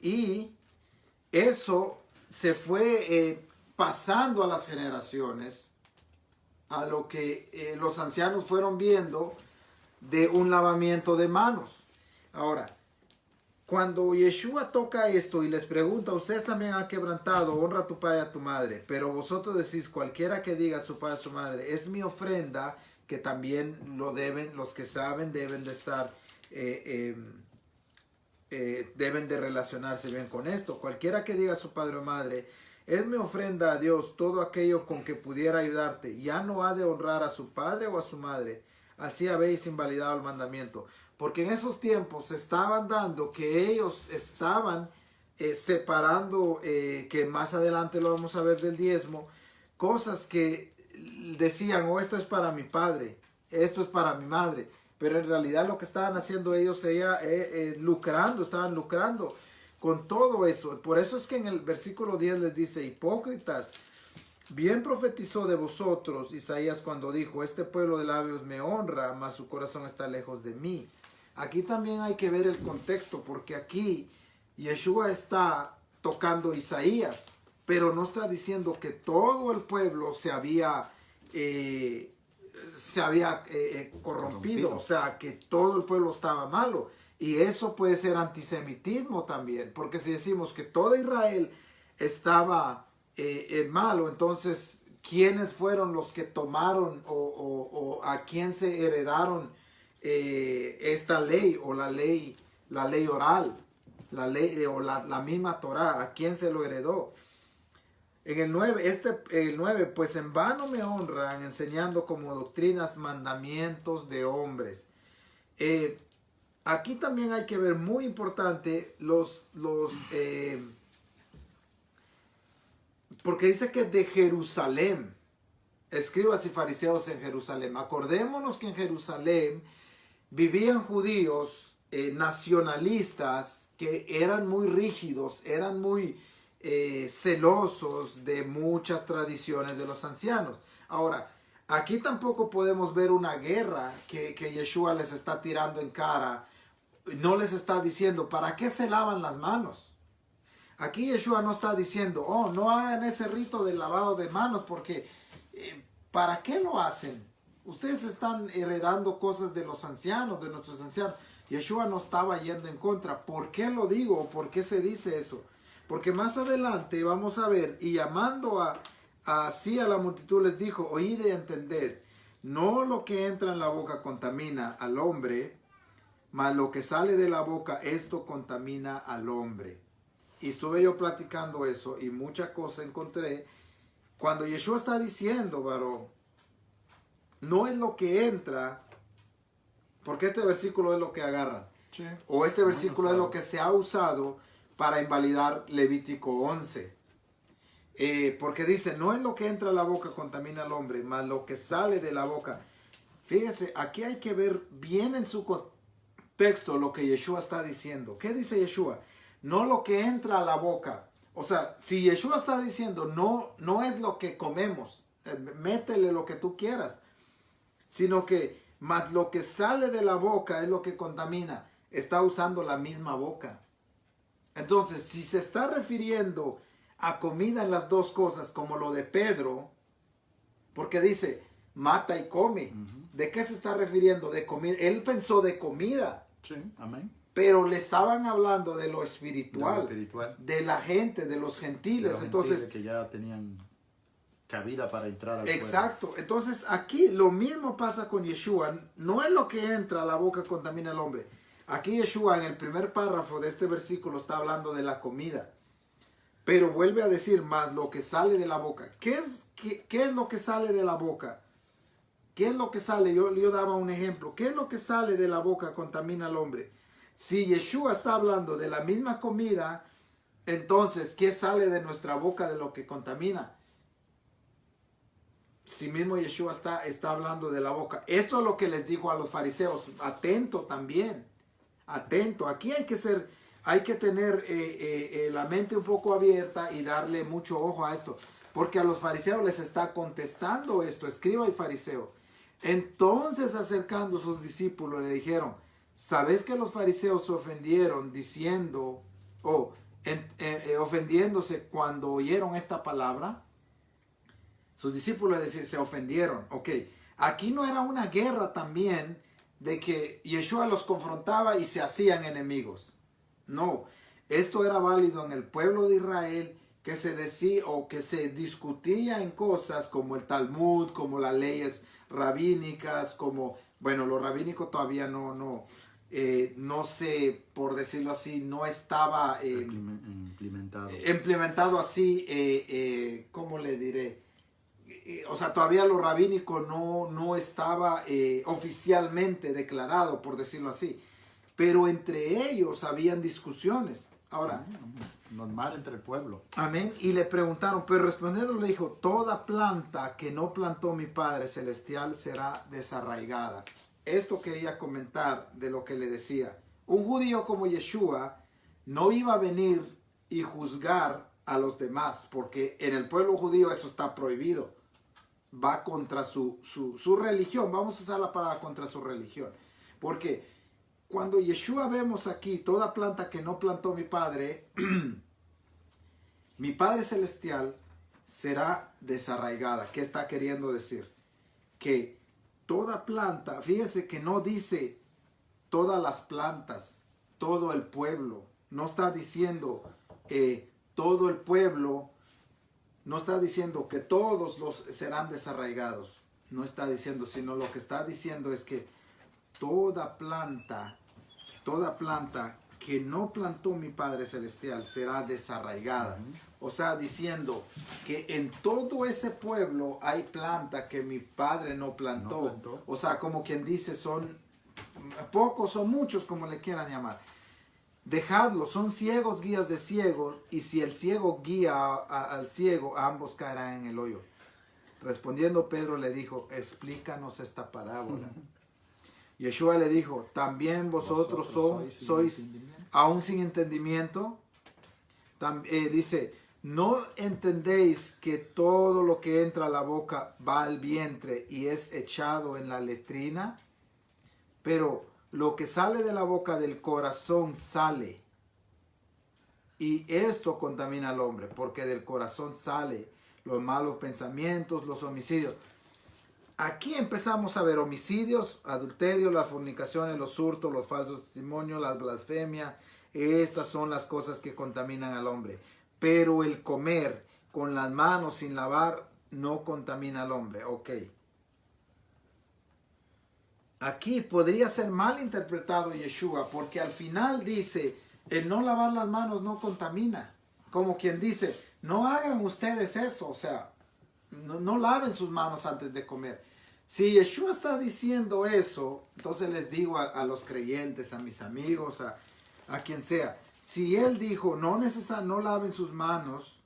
Y eso se fue pasando a las generaciones, a lo que los ancianos fueron viendo de un lavamiento de manos. Ahora, cuando Yeshua toca esto y les pregunta, ustedes también han quebrantado, honra a tu padre y a tu madre, pero vosotros decís, cualquiera que diga a su padre y a su madre, es mi ofrenda, que también lo deben, los que saben deben de estar, deben de relacionarse bien con esto. Cualquiera que diga a su padre o madre, es mi ofrenda a Dios, todo aquello con que pudiera ayudarte, ya no ha de honrar a su padre o a su madre, así habéis invalidado el mandamiento. Porque en esos tiempos se estaban dando que ellos estaban separando, que más adelante lo vamos a ver del diezmo, cosas que decían, oh, esto es para mi padre, esto es para mi madre. Pero en realidad lo que estaban haciendo ellos estaban lucrando con todo eso. Por eso es que en el versículo 10 les dice, hipócritas, bien profetizó de vosotros Isaías cuando dijo, este pueblo de labios me honra, mas su corazón está lejos de mí. Aquí también hay que ver el contexto, porque aquí Yeshua está tocando Isaías, pero no está diciendo que todo el pueblo se había corrompido, o sea, que todo el pueblo estaba malo. Y eso puede ser antisemitismo también, porque si decimos que todo Israel estaba malo, entonces, ¿quiénes fueron los que tomaron o a quién se heredaron esta ley o la ley oral, la ley o la misma Torá? ¿A quién se lo heredó? En el 9, pues en vano me honran enseñando como doctrinas mandamientos de hombres. Aquí también hay que ver, muy importante, porque dice que de Jerusalén, escribas y fariseos en Jerusalén. Acordémonos que en Jerusalén vivían judíos nacionalistas que eran muy rígidos, eran muy celosos de muchas tradiciones de los ancianos. Ahora, aquí tampoco podemos ver una guerra que Yeshua les está tirando en cara. No les está diciendo, ¿para qué se lavan las manos? Aquí Yeshua no está diciendo, oh, no hagan ese rito del lavado de manos, porque ¿para qué lo hacen? Ustedes están heredando cosas de los ancianos, de nuestros ancianos. Yeshua no estaba yendo en contra. ¿Por qué lo digo? ¿Por qué se dice eso? Porque más adelante vamos a ver, y llamando así a la multitud les dijo, oíd y entended, no lo que entra en la boca contamina al hombre, mas lo que sale de la boca, esto contamina al hombre. Y estuve yo platicando eso y muchas cosas encontré. Cuando Yeshua está diciendo, varón, no es lo que entra, porque este versículo es lo que agarran. Sí. O este versículo No es lo que se ha usado para invalidar Levítico 11. Porque dice, no es lo que entra a la boca contamina al hombre, mas lo que sale de la boca. Fíjense, aquí hay que ver bien en su texto lo que Yeshua está diciendo. ¿Qué dice Yeshua? No lo que entra a la boca. O sea, si Yeshua está diciendo no es lo que comemos, métele lo que tú quieras, sino que más lo que sale de la boca es lo que contamina. Está usando la misma boca. Entonces, si se está refiriendo a comida en las dos cosas, como lo de Pedro, porque dice, mata y come. ¿De qué se está refiriendo? De comida. Él pensó de comida. Sí, amén. Pero le estaban hablando de lo espiritual, De lo espiritual. de la gente, de los gentiles. De los Entonces, gentiles que ya tenían cabida para entrar al exacto. Entonces, aquí lo mismo pasa con Yeshua. No es lo que entra a la boca contamina al hombre. Aquí Yeshua en el primer párrafo de este versículo está hablando de la comida. Pero vuelve a decir más lo que sale de la boca. ¿Qué es lo que sale de la boca? ¿Qué es lo que sale? Yo daba un ejemplo. ¿Qué es lo que sale de la boca contamina al hombre? Si Yeshua está hablando de la misma comida, entonces, ¿qué sale de nuestra boca de lo que contamina? Si mismo Yeshua está hablando de la boca. Esto es lo que les dijo a los fariseos. Atento también. Atento. Aquí hay que tener la mente un poco abierta y darle mucho ojo a esto. Porque a los fariseos les está contestando esto, escriba y fariseo. Entonces, acercando a sus discípulos, le dijeron, ¿sabes que los fariseos se ofendieron diciendo, ofendiéndose cuando oyeron esta palabra? Sus discípulos se ofendieron. Ok, aquí no era una guerra también de que Yeshua los confrontaba y se hacían enemigos. No, esto era válido en el pueblo de Israel, que se decía o que se discutía en cosas como el Talmud, como las leyes rabínicas, como, bueno, lo rabínico todavía no sé, por decirlo así, no estaba implementado así, ¿cómo le diré? O sea, todavía lo rabínico no estaba oficialmente declarado, por decirlo así. Pero entre ellos habían discusiones. Ahora, normal entre el pueblo. Amén. Y le preguntaron, pero respondiendo le dijo, toda planta que no plantó mi Padre Celestial será desarraigada. Esto quería comentar de lo que le decía. Un judío como Yeshua no iba a venir y juzgar a los demás, porque en el pueblo judío eso está prohibido. Va contra su religión, vamos a usar la palabra contra su religión. Porque cuando Yeshua vemos aquí, toda planta que no plantó mi Padre, mi Padre Celestial será desarraigada. ¿Qué está queriendo decir? Que toda planta, fíjense que no dice todas las plantas, todo el pueblo. No está diciendo todo el pueblo, no está diciendo que todos los serán desarraigados. No está diciendo, sino lo que está diciendo es que toda planta que no plantó mi Padre Celestial será desarraigada. O sea, diciendo que en todo ese pueblo hay planta que mi Padre no plantó. O sea, como quien dice, son pocos o muchos, como le quieran llamar. Dejadlos, son ciegos guías de ciegos, y si el ciego guía al ciego, ambos caerán en el hoyo. Respondiendo Pedro le dijo, explícanos esta parábola. Yeshua le dijo, ¿también vosotros sois aún sin entendimiento? Dice, ¿no entendéis que todo lo que entra a la boca va al vientre y es echado en la letrina? Pero lo que sale de la boca del corazón sale. Y esto contamina al hombre, porque del corazón sale los malos pensamientos, los homicidios. Aquí empezamos a ver homicidios, adulterio, las fornicaciones, los hurtos, los falsos testimonios, las blasfemias. Estas son las cosas que contaminan al hombre. Pero el comer con las manos sin lavar no contamina al hombre. Ok. Aquí podría ser mal interpretado Yeshua, porque al final dice, el no lavar las manos no contamina. Como quien dice, no hagan ustedes eso, o sea, no laven sus manos antes de comer. Si Yeshua está diciendo eso, entonces les digo a los creyentes, a mis amigos, a quien sea, si Él dijo, no laven sus manos,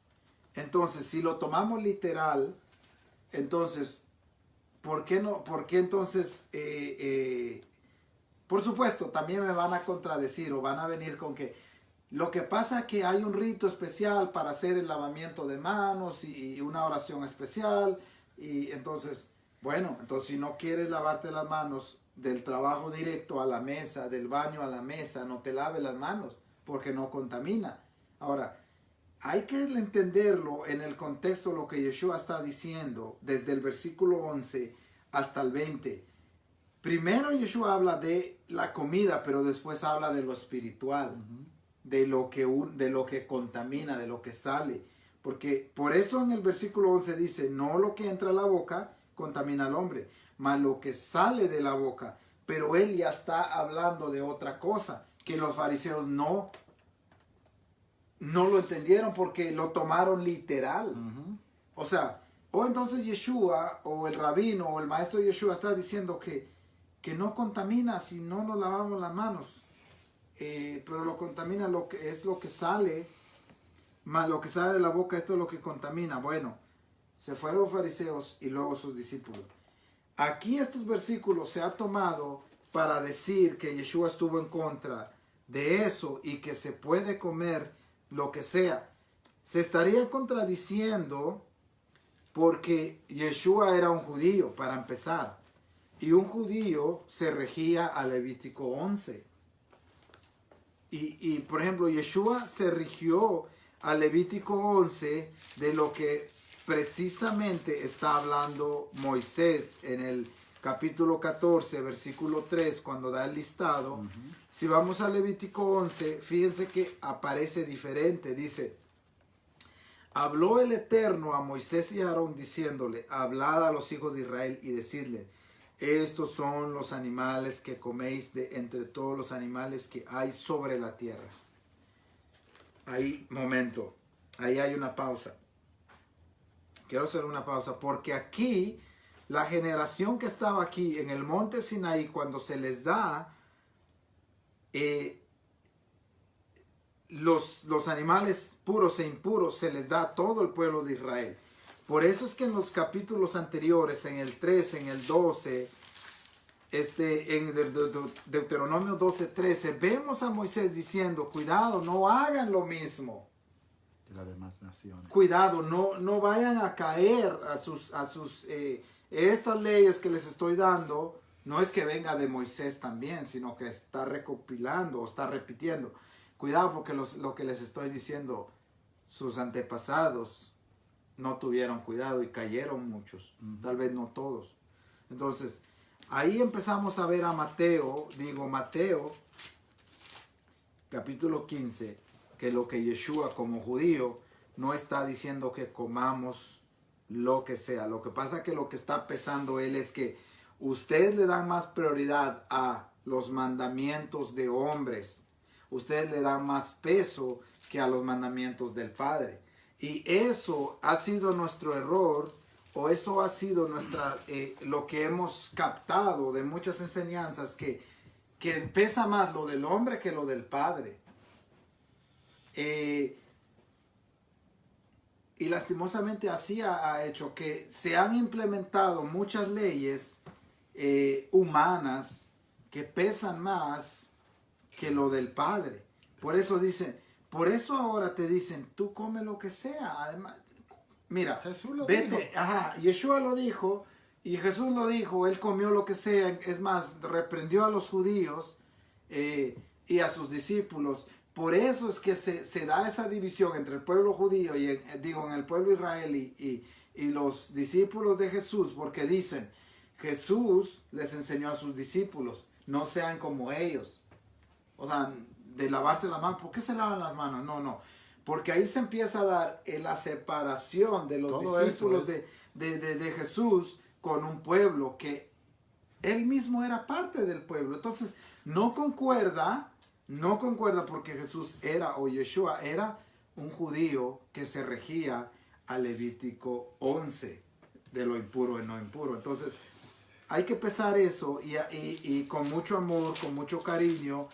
entonces si lo tomamos literal, entonces, ¿por qué no? ¿Por qué entonces, por supuesto, también me van a contradecir o van a venir con que lo que pasa es que hay un rito especial para hacer el lavamiento de manos y una oración especial, y entonces, bueno, entonces si no quieres lavarte las manos del trabajo directo a la mesa, del baño a la mesa, no te laves las manos porque no contamina. Ahora, hay que entenderlo en el contexto de lo que Yeshua está diciendo desde el versículo 11 hasta el 20. Primero Yeshua habla de la comida, pero después habla de lo espiritual, de lo que contamina, de lo que sale. Porque por eso en el versículo 11 dice, no lo que entra a la boca contamina al hombre, mas lo que sale de la boca. Pero él ya está hablando de otra cosa, que los fariseos no lo entendieron porque lo tomaron literal. O sea, o entonces Yeshua, o el rabino, o el maestro Yeshua está diciendo que no contamina si no nos lavamos las manos. Pero lo contamina lo que sale, más lo que sale de la boca, esto es lo que contamina. Bueno, se fueron los fariseos y luego sus discípulos. Aquí estos versículos se ha tomado para decir que Yeshua estuvo en contra de eso y que se puede comer lo que sea. Se estaría contradiciendo porque Yeshua era un judío, para empezar. Y un judío se regía a Levítico 11. Y por ejemplo, Yeshua se rigió a Levítico 11 de lo que precisamente está hablando Moisés en el capítulo 14, versículo 3, cuando da el listado. Si vamos a Levítico 11, fíjense que aparece diferente. Dice, habló el Eterno a Moisés y a Aarón diciéndole, hablad a los hijos de Israel y decidle, estos son los animales que coméis de entre todos los animales que hay sobre la tierra. Ahí, momento, ahí hay una pausa. Quiero hacer una pausa porque aquí, la generación que estaba aquí en el monte Sinaí, cuando se les da los animales puros e impuros, se les da a todo el pueblo de Israel. Por eso es que en los capítulos anteriores, en el 13, en el 12, en Deuteronomio 12, 13, vemos a Moisés diciendo, cuidado, no hagan lo mismo. y las demás naciones. Cuidado, no vayan a caer estas leyes que les estoy dando, no es que venga de Moisés también, sino que está recopilando o está repitiendo. Cuidado porque lo que les estoy diciendo, sus antepasados no tuvieron cuidado y cayeron muchos, tal vez no todos. Entonces, ahí empezamos a ver a Mateo, capítulo 15, que lo que Yeshua como judío no está diciendo que comamos lo que sea. Lo que pasa es que lo que está pesando él es que ustedes le dan más prioridad a los mandamientos de hombres. Ustedes le dan más peso que a los mandamientos del Padre. Y eso ha sido nuestro error, o eso ha sido lo que hemos captado de muchas enseñanzas, que pesa más lo del hombre que lo del Padre. Y lastimosamente así ha hecho que se han implementado muchas leyes humanas que pesan más que lo del Padre. Por eso ahora te dicen, tú come lo que sea. Además, mira, Jesús lo vete, dijo. Yeshua lo dijo, y Jesús lo dijo, él comió lo que sea. Es más, reprendió a los judíos y a sus discípulos. Por eso es que se da esa división entre el pueblo judío y en el pueblo israelí y los discípulos de Jesús, porque dicen, Jesús les enseñó a sus discípulos, no sean como ellos. O sea, de lavarse las manos. ¿Por qué se lavan las manos? No. Porque ahí se empieza a dar la separación de los Todo discípulos eso de Jesús con un pueblo que él mismo era parte del pueblo. Entonces, no concuerda porque Jesús o Yeshua era un judío que se regía a Levítico 11 de lo impuro y no impuro. Entonces, hay que pesar eso y con mucho amor, con mucho cariño.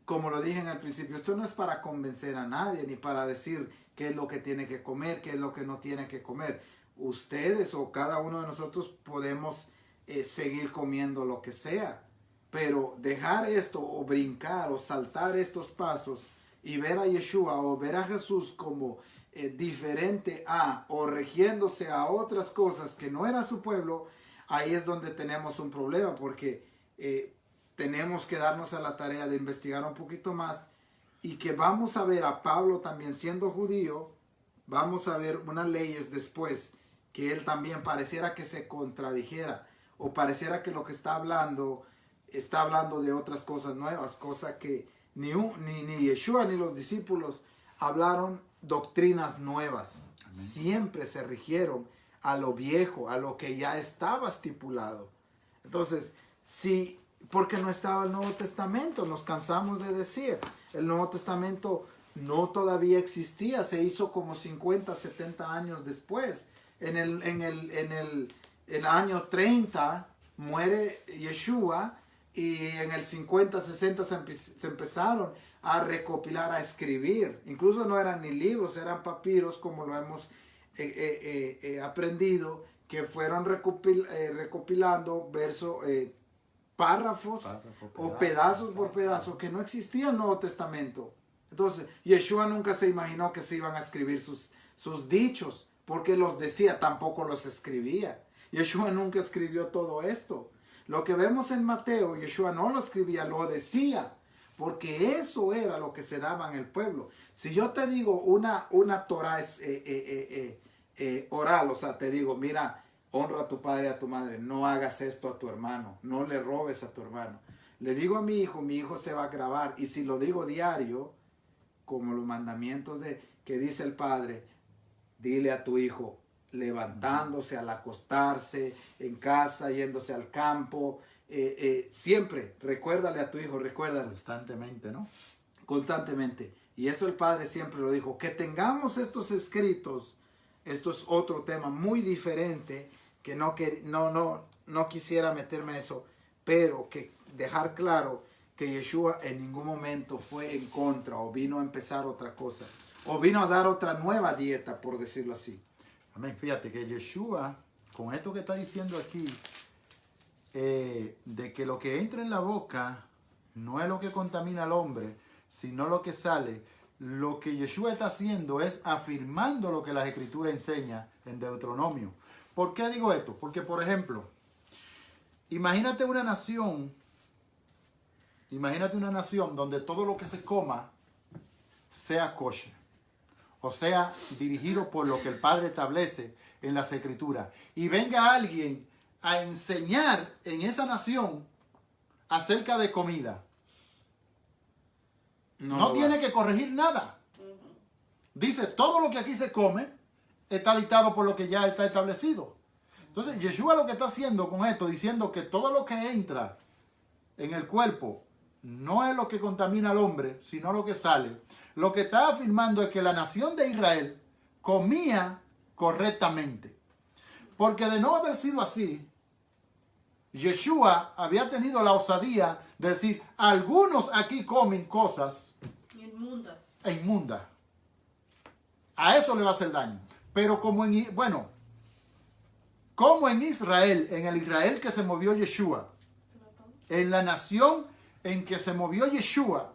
Como lo dije en el principio, esto no es para convencer a nadie ni para decir qué es lo que tiene que comer, qué es lo que no tiene que comer. Ustedes o cada uno de nosotros podemos seguir comiendo lo que sea, pero dejar esto o brincar o saltar estos pasos y ver a Yeshua o ver a Jesús como diferente o regiéndose a otras cosas que no era su pueblo, ahí es donde tenemos un problema, porque tenemos que darnos a la tarea de investigar un poquito más, y que vamos a ver a Pablo también siendo judío, vamos a ver unas leyes después que él también pareciera que se contradijera, o pareciera que lo que está hablando de otras cosas nuevas, cosa que ni Yeshua ni los discípulos hablaron doctrinas nuevas. Amén. Siempre se rigieron a lo viejo, a lo que ya estaba estipulado. Entonces, porque no estaba el Nuevo Testamento, nos cansamos de decir, el Nuevo Testamento no todavía existía, se hizo como 50, 70 años después. En el año 30 muere Yeshua, y en el 50, 60 se empezaron a recopilar, a escribir. Incluso no eran ni libros, eran papiros, como lo hemos aprendido, que fueron recopilando párrafos o pedazos por pedazos, que no existía el Nuevo Testamento. Entonces, Yeshua nunca se imaginó que se iban a escribir sus dichos, porque los decía, tampoco los escribía. Yeshua nunca escribió todo esto. Lo que vemos en Mateo, Yeshua no lo escribía, lo decía, porque eso era lo que se daba en el pueblo. Si yo te digo una Torah oral, o sea, te digo, mira, honra a tu padre y a tu madre, no hagas esto a tu hermano, no le robes a tu hermano. Le digo a mi hijo se va a grabar, y si lo digo diario, como los mandamientos que dice el padre, dile a tu hijo, levantándose, al acostarse, en casa, yéndose al campo, siempre, recuérdale a tu hijo, recuérdale. Constantemente, ¿no? Constantemente. Y eso el Padre siempre lo dijo, que tengamos estos escritos. Esto es otro tema muy diferente, que no quisiera meterme en eso, pero que dejar claro que Yeshua en ningún momento fue en contra, o vino a empezar otra cosa, o vino a dar otra nueva dieta, por decirlo así. Amén. Fíjate que Yeshua, con esto que está diciendo aquí, de que lo que entra en la boca no es lo que contamina al hombre, sino lo que sale, lo que Yeshua está haciendo es afirmando lo que las Escrituras enseñan en Deuteronomio. ¿Por qué digo esto? Porque, por ejemplo, imagínate una nación donde todo lo que se coma sea kosher, o sea, dirigido por lo que el Padre establece en las Escrituras, y venga alguien a enseñar en esa nación acerca de comida. No tiene que corregir nada. Dice, todo lo que aquí se come está dictado por lo que ya está establecido. Entonces, Yeshua lo que está haciendo con esto, diciendo que todo lo que entra en el cuerpo no es lo que contamina al hombre, sino lo que sale. Lo que está afirmando es que la nación de Israel comía correctamente. Porque de no haber sido así, Yeshua había tenido la osadía de decir, algunos aquí comen cosas inmundas. A eso le va a hacer daño. Pero como en Israel, en el Israel que se movió Yeshua, en la nación en que se movió Yeshua,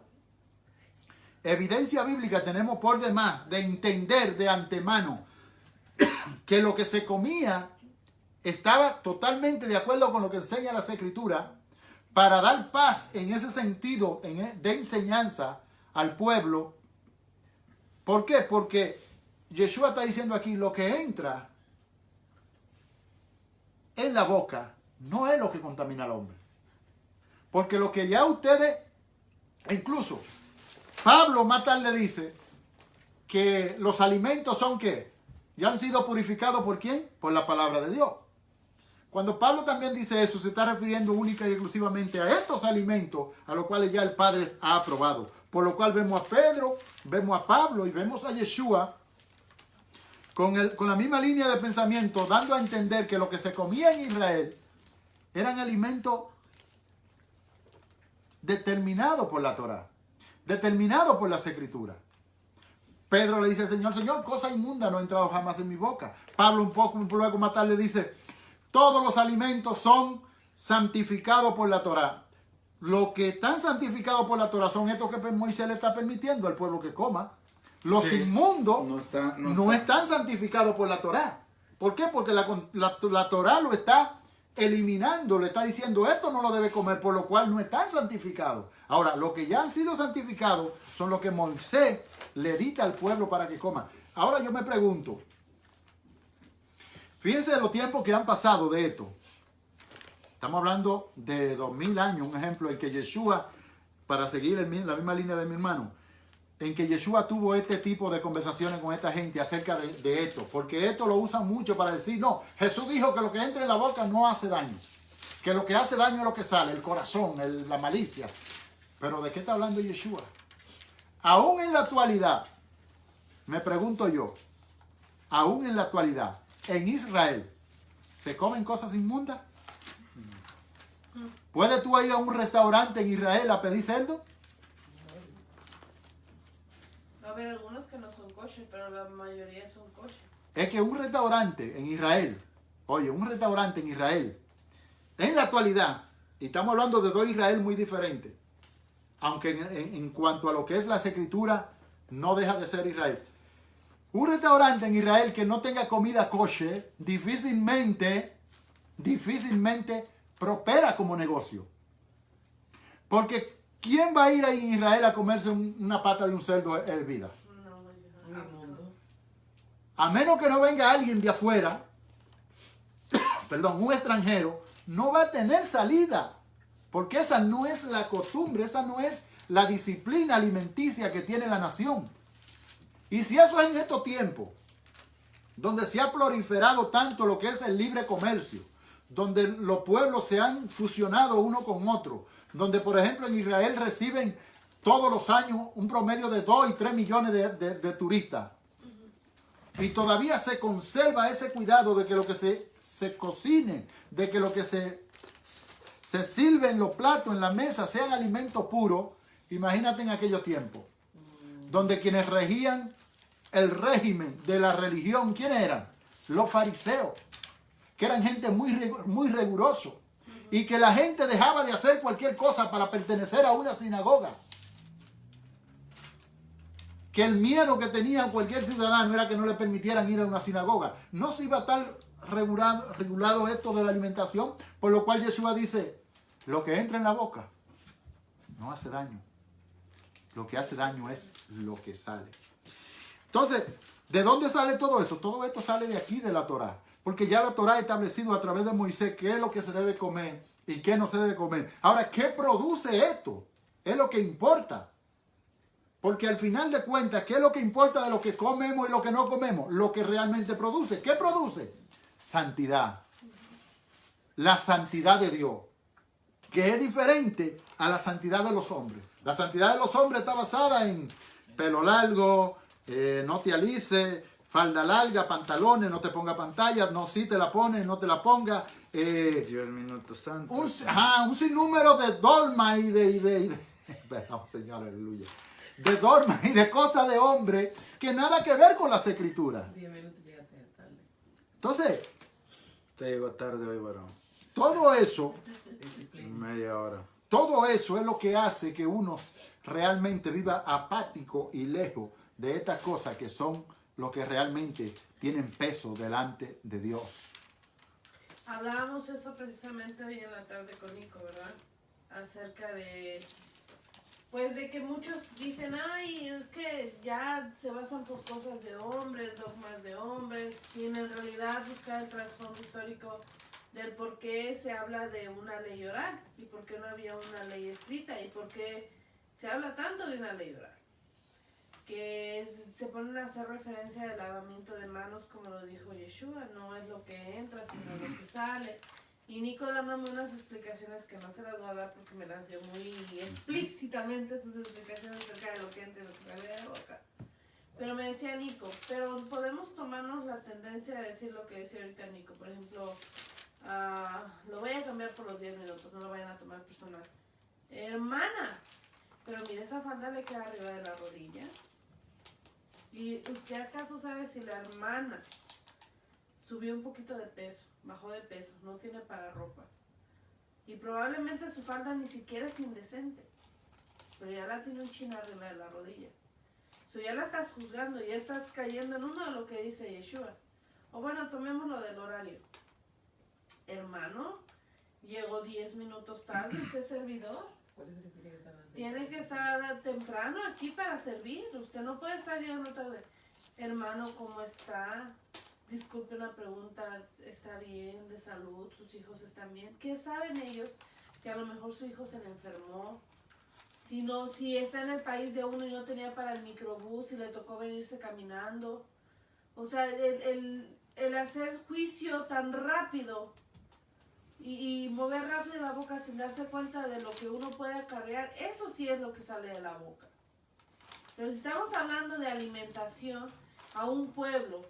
evidencia bíblica tenemos por demás de entender de antemano que lo que se comía estaba totalmente de acuerdo con lo que enseña las Escrituras para dar paz en ese sentido de enseñanza al pueblo. ¿Por qué? Porque Yeshua está diciendo aquí, lo que entra en la boca no es lo que contamina al hombre. Porque lo que ya ustedes, incluso Pablo más tarde dice que los alimentos son ¿qué? Ya han sido purificados ¿por quién? Por la palabra de Dios. Cuando Pablo también dice eso, se está refiriendo única y exclusivamente a estos alimentos a los cuales ya el Padre ha aprobado. Por lo cual vemos a Pedro, vemos a Pablo y vemos a Yeshua con la misma línea de pensamiento, dando a entender que lo que se comía en Israel eran alimentos determinados por la Torá, determinados por las Escrituras. Pedro le dice al Señor, Señor, cosa inmunda no ha entrado jamás en mi boca. Pablo un poco luego más tarde dice, todos los alimentos son santificados por la Torá. Lo que están santificados por la Torá son estos que Moisés le está permitiendo al pueblo que coma. Los inmundos no están santificados por la Torá. ¿Por qué? Porque la Torá lo está eliminando, le está diciendo esto no lo debe comer, por lo cual no están santificados. Ahora, los que ya han sido santificados son los que Moisés le dicta al pueblo para que coma. Ahora yo me pregunto, fíjense de los tiempos que han pasado de esto. Estamos hablando de 2000 años, un ejemplo en que Yeshua, para seguir la misma línea de mi hermano, en que Yeshua tuvo este tipo de conversaciones con esta gente acerca de esto, porque esto lo usan mucho para decir, no, Jesús dijo que lo que entra en la boca no hace daño, que lo que hace daño es lo que sale, el corazón, la malicia. Pero ¿de qué está hablando Yeshua? Aún en la actualidad, me pregunto yo, aún en la actualidad, en Israel, ¿se comen cosas inmundas? ¿Puedes tú ir a un restaurante en Israel a pedir cerdo? Va a haber algunos que no son kosher, pero la mayoría son kosher. Es que un restaurante en Israel, en la actualidad, y estamos hablando de dos Israel muy diferentes, aunque en cuanto a lo que es las Escrituras, no deja de ser Israel. Un restaurante en Israel que no tenga comida kosher, difícilmente prospera como negocio. Porque ¿quién va a ir a Israel a comerse una pata de un cerdo hervida? A menos que no venga alguien de afuera, un extranjero, no va a tener salida. Porque esa no es la costumbre, esa no es la disciplina alimenticia que tiene la nación. Y si eso es en estos tiempos, donde se ha proliferado tanto lo que es el libre comercio, donde los pueblos se han fusionado uno con otro, donde por ejemplo en Israel reciben todos los años un promedio de 2 y 3 millones de turistas. Y todavía se conserva ese cuidado de que lo que se cocine, de que lo que se sirve en los platos, en la mesa, sean alimentos puros. Imagínate en aquellos tiempos, donde quienes regían el régimen de la religión, ¿quiénes eran? Los fariseos, que eran gente muy riguroso, y que la gente dejaba de hacer cualquier cosa para pertenecer a una sinagoga. que el miedo que tenía cualquier ciudadano era que no le permitieran ir a una sinagoga. No se iba a estar regulado esto de la alimentación, por lo cual Yeshua dice, lo que entra en la boca no hace daño. Lo que hace daño es lo que sale. Entonces, ¿de dónde sale todo eso? Todo esto sale de aquí, de la Torá. Porque ya la Torá ha establecido a través de Moisés qué es lo que se debe comer y qué no se debe comer. Ahora, ¿qué produce esto? Es lo que importa. Porque al final de cuentas, ¿qué es lo que importa de lo que comemos y lo que no comemos? Lo que realmente produce. ¿Qué produce? Santidad. La santidad de Dios. Que es diferente a la santidad de los hombres. La santidad de los hombres está basada en pelo largo, no te alices, falda larga, pantalones, no te ponga pantalla, no si te la pones, no te la ponga. 10 minutos santos. Un sinnúmero de dormas y de perdón, Señor, aleluya. De dormas y de cosas de hombre que nada que ver con las escrituras. 10 minutos llegaste tarde. Entonces, Te llegó tarde hoy, varón. todo eso, Media hora. todo eso es lo que hace que uno realmente viva apático y lejos de estas cosas que son lo que realmente tienen peso delante de Dios. Hablábamos eso precisamente hoy en la tarde con Nico, ¿verdad? Acerca de, pues de que muchos dicen, ay, es que ya se basan por cosas de hombres, dogmas de hombres, sin en realidad buscar el trasfondo histórico del por qué se habla de una ley oral y por qué no había una ley escrita y por qué se habla tanto de una ley oral. Se ponen a hacer referencia al lavamiento de manos, como lo dijo Yeshua, no es lo que entra, sino lo que sale. Y Nico dándome unas explicaciones que no se las voy a dar porque me las dio muy explícitamente, sus explicaciones acerca de lo que entra y lo que sale de la boca. Pero me decía Nico, pero podemos tomarnos la tendencia de decir lo que decía ahorita Nico. Por ejemplo, lo voy a cambiar por los 10 minutos, no lo vayan a tomar personal. Hermana, pero mire, esa falda le queda arriba de la rodilla. ¿Y usted acaso sabe si la hermana subió un poquito de peso, bajó de peso, no tiene para ropa? Y probablemente su falda ni siquiera es indecente, pero ya la tiene un chin arriba de la rodilla. Ya la estás juzgando, ya estás cayendo en uno de lo que dice Yeshua. O bueno, tomemos lo del horario. Hermano, llegó 10 minutos tarde, usted es servidor. Por eso que tiene que estar así. Tiene que estar temprano aquí para servir. Usted no puede estar llegando tarde. Hermano, ¿cómo está? Disculpe una pregunta. ¿Está bien de salud? ¿Sus hijos están bien? ¿Qué saben ellos? Si a lo mejor su hijo se le enfermó. Si está en el país de uno y no tenía para el microbús y le tocó venirse caminando. O sea, el hacer juicio tan rápido y mover rápido la boca sin darse cuenta de lo que uno puede acarrear, eso sí es lo que sale de la boca. Pero si estamos hablando de alimentación a un pueblo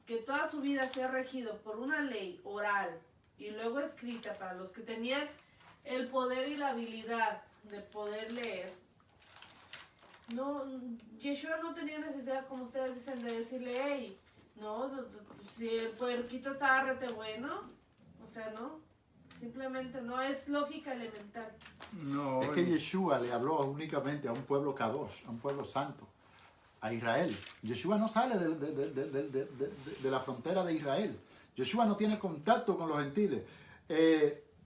que toda su vida se ha regido por una ley oral y luego escrita para los que tenían el poder y la habilidad de poder leer, no, Yeshua no tenía necesidad, como ustedes dicen, de decirle, hey, no, si el puerquito está rete bueno, o sea, no. Simplemente no es lógica elemental. No. Es que Yeshua le habló únicamente a un pueblo kadosh, a un pueblo santo, a Israel. Yeshua no sale de la frontera de Israel. Yeshua no tiene contacto con los gentiles.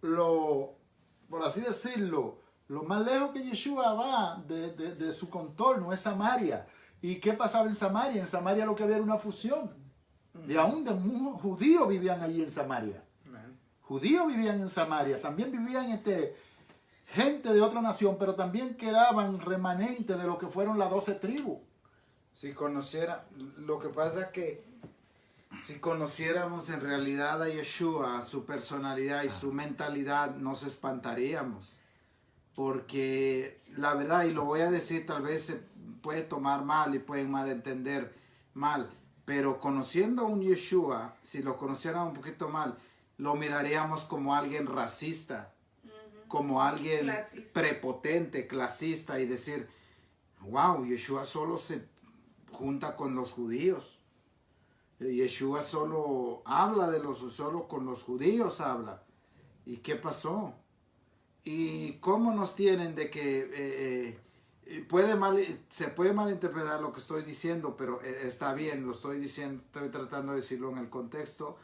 Por así decirlo, lo más lejos que Yeshua va de su contorno es Samaria. ¿Y qué pasaba en Samaria? En Samaria lo que había era una fusión. Y aún de judíos vivían allí en Samaria. Judíos vivían en Samaria, también vivían gente de otra nación, pero también quedaban remanentes de lo que fueron las 12 tribus. Si conociera, lo que pasa es que si conociéramos en realidad a Yeshua, su personalidad y su mentalidad, nos espantaríamos. Porque la verdad, y lo voy a decir, tal vez se puede tomar mal y pueden malentender mal, pero conociendo a un Yeshua, si lo conociéramos un poquito mal, lo miraríamos como alguien racista, como alguien Clasista. prepotente, clasista, y decir, wow, Yeshua solo se junta con los judíos. Yeshua solo habla solo con los judíos habla. ¿Y qué pasó? ¿Y cómo nos tienen de que se puede malinterpretar lo que estoy diciendo, pero está bien, lo estoy diciendo, estoy tratando de decirlo en el contexto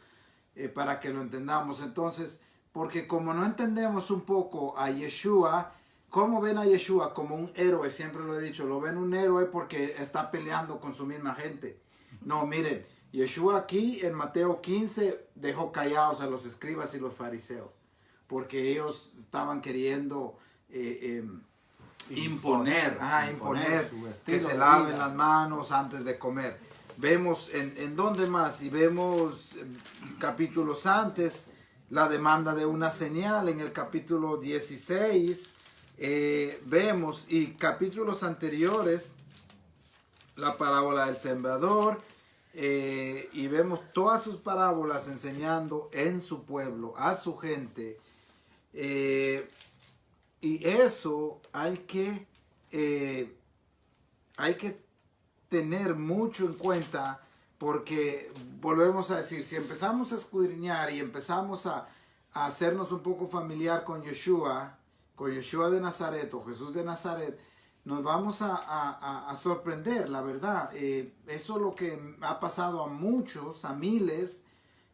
para que lo entendamos. Entonces, porque como no entendemos un poco a Yeshua, ¿cómo ven a Yeshua? Como un héroe, siempre lo he dicho, lo ven un héroe porque está peleando con su misma gente. No, miren, Yeshua aquí en Mateo 15 dejó callados a los escribas y los fariseos, porque ellos estaban queriendo imponer que se laven las manos antes de comer. Vemos en dónde más, y vemos capítulos antes la demanda de una señal en el capítulo 16, vemos, y capítulos anteriores la parábola del sembrador, y vemos todas sus parábolas enseñando en su pueblo, a su gente. Y eso hay que tener mucho en cuenta, porque volvemos a decir, si empezamos a escudriñar y empezamos a hacernos un poco familiar con Yeshua de Nazaret o Jesús de Nazaret, nos vamos a sorprender, la verdad. Eso es lo que ha pasado a muchos, a miles,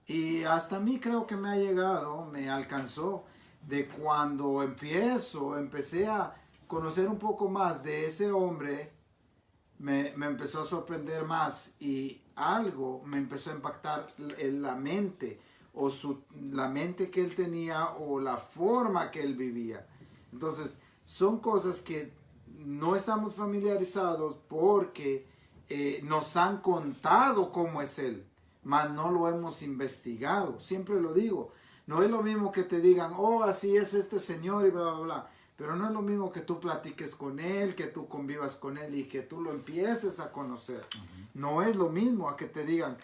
y hasta a mí creo que me ha llegado, me alcanzó, de cuando empecé a conocer un poco más de ese hombre, me empezó a sorprender más, y algo me empezó a impactar en la mente, o la mente que él tenía, o la forma que él vivía. Entonces, son cosas que no estamos familiarizados porque nos han contado cómo es él, mas no lo hemos investigado. Siempre lo digo, no es lo mismo que te digan, oh, así es este señor y bla, bla, bla. Pero no es lo mismo que tú platiques con él, que tú convivas con él y que tú lo empieces a conocer. No es lo mismo a que te digan,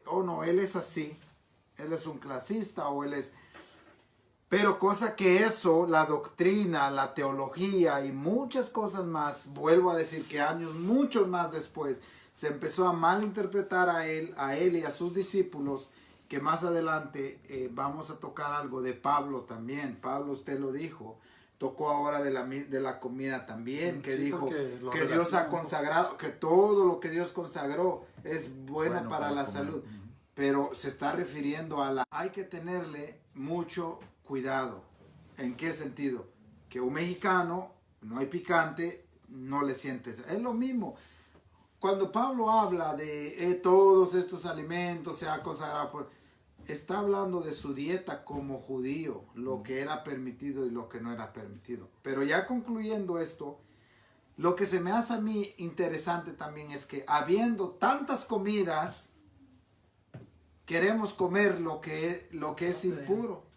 oh no, él es así, él es un clasista o él es... Pero cosa que eso, la doctrina, la teología y muchas cosas más, vuelvo a decir que años, muchos más después, se empezó a malinterpretar a él y a sus discípulos, que más adelante vamos a tocar algo de Pablo también. Pablo, usted lo dijo, tocó ahora de la comida también, que sí, dijo que Dios ha consagrado, que todo lo que Dios consagró es bueno para la salud. Pero se está refiriendo hay que tenerle mucho cuidado. ¿En qué sentido? Que un mexicano, no hay picante, no le sientes. Es lo mismo. Cuando Pablo habla de todos estos alimentos se ha consagrado, está hablando de su dieta como judío, lo que era permitido y lo que no era permitido. Pero ya concluyendo esto, lo que se me hace a mí interesante también es que habiendo tantas comidas, queremos comer lo que es impuro.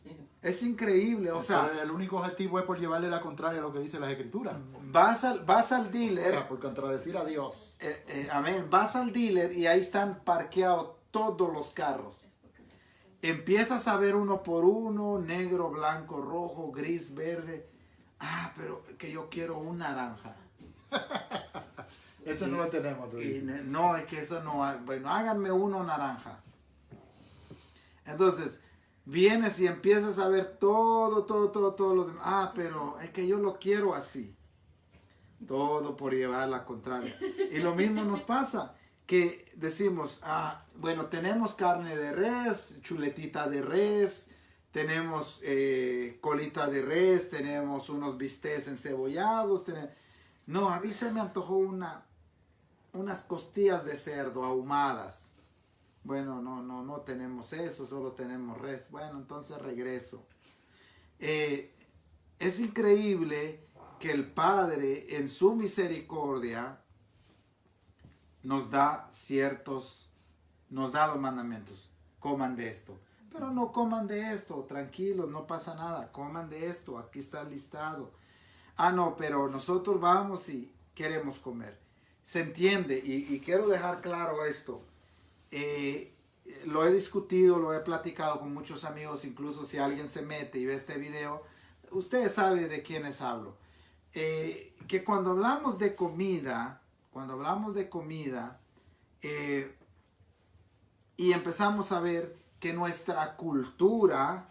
Es increíble, o sea... el único objetivo es por llevarle la contraria a lo que dice las Escrituras. Vas al dealer... O sea, por contradecir a Dios. Amén. Vas al dealer y ahí están parqueados todos los carros. Empiezas a ver uno por uno, negro, blanco, rojo, gris, verde. Ah, pero que yo quiero un naranja. Eso no lo tenemos. No, es que eso no hay. Bueno, háganme uno naranja. Entonces, vienes y empiezas a ver todo lo demás. Ah, pero es que yo lo quiero así. Todo por llevar la contraria. Y lo mismo nos pasa, que decimos, bueno, tenemos carne de res, chuletita de res, tenemos colita de res, tenemos unos bistecs encebollados. No, a mí se me antojó unas costillas de cerdo ahumadas. Bueno, no tenemos eso, solo tenemos res. Bueno, entonces regreso. Es increíble que el Padre en su misericordia nos da los mandamientos. Coman de esto. Pero no coman de esto, tranquilos, no pasa nada. Coman de esto, aquí está el listado. No, pero nosotros vamos y queremos comer. Se entiende, y quiero dejar claro esto. Lo he discutido, lo he platicado con muchos amigos, incluso si alguien se mete y ve este video, ustedes saben de quiénes hablo. Que cuando hablamos de comida, y empezamos a ver que nuestra cultura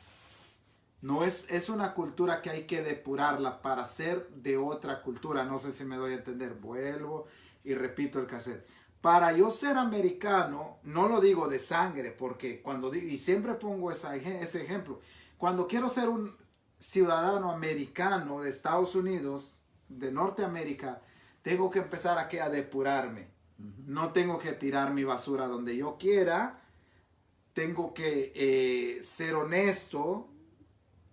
No es una cultura que hay que depurarla para ser de otra cultura. No sé si me doy a entender. Vuelvo y repito el cassette. Para yo ser americano, no lo digo de sangre, porque cuando digo, y siempre pongo ese ejemplo, cuando quiero ser un ciudadano americano de Estados Unidos, de Norteamérica, tengo que empezar aquí a depurarme. No tengo que tirar mi basura donde yo quiera. Tengo que ser honesto.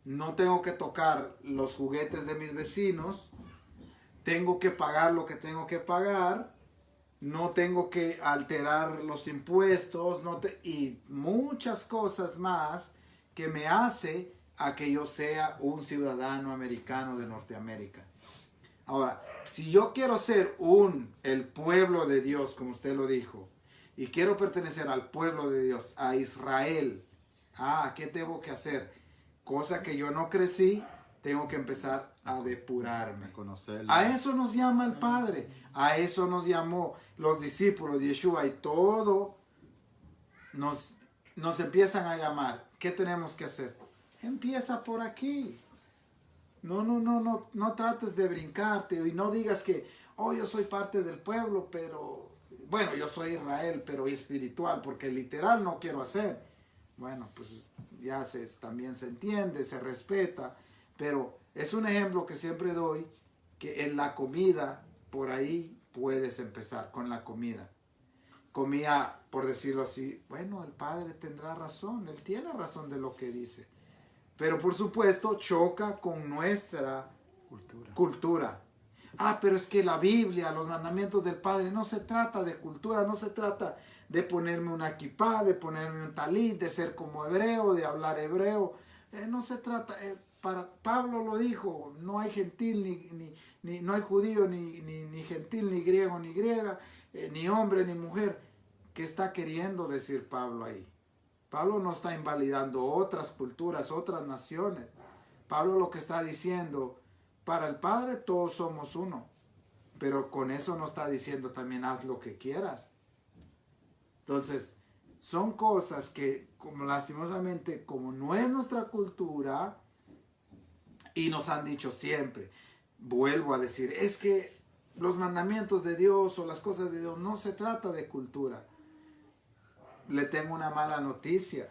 No tengo que tocar los juguetes de mis vecinos. Tengo que pagar lo que tengo que pagar. No tengo que alterar los impuestos. Y muchas cosas más que me hace a que yo sea un ciudadano americano de Norteamérica. Ahora, si yo quiero ser el pueblo de Dios, como usted lo dijo, y quiero pertenecer al pueblo de Dios, a Israel, ¿qué tengo que hacer? Cosa que yo no crecí, tengo que empezar a depurarme. A eso nos llama el Padre, a eso nos llamó los discípulos de Yeshua, y todo nos empiezan a llamar. ¿Qué tenemos que hacer? Empieza por aquí. No trates de brincarte y no digas que, yo soy parte del pueblo, pero, bueno, yo soy Israel, pero espiritual, porque literal no quiero hacer. Bueno, pues ya también se entiende, se respeta, pero es un ejemplo que siempre doy, que en la comida, por ahí puedes empezar, con la comida. Comía, por decirlo así, bueno, el Padre tendrá razón, Él tiene razón de lo que dice. Pero por supuesto choca con nuestra cultura. Pero es que la Biblia, los mandamientos del Padre, no se trata de cultura, no se trata de ponerme una kipá, de ponerme un talit, de ser como hebreo, de hablar hebreo. No se trata, Pablo lo dijo, no hay gentil, no hay judío, ni gentil, ni griego, ni griega, ni hombre, ni mujer. ¿Qué está queriendo decir Pablo ahí? Pablo no está invalidando otras culturas, otras naciones. Pablo lo que está diciendo, para el Padre todos somos uno. Pero con eso no está diciendo también haz lo que quieras. Entonces, son cosas que, como lastimosamente, como no es nuestra cultura, y nos han dicho siempre, vuelvo a decir, es que los mandamientos de Dios o las cosas de Dios no se trata de cultura. Le tengo una mala noticia.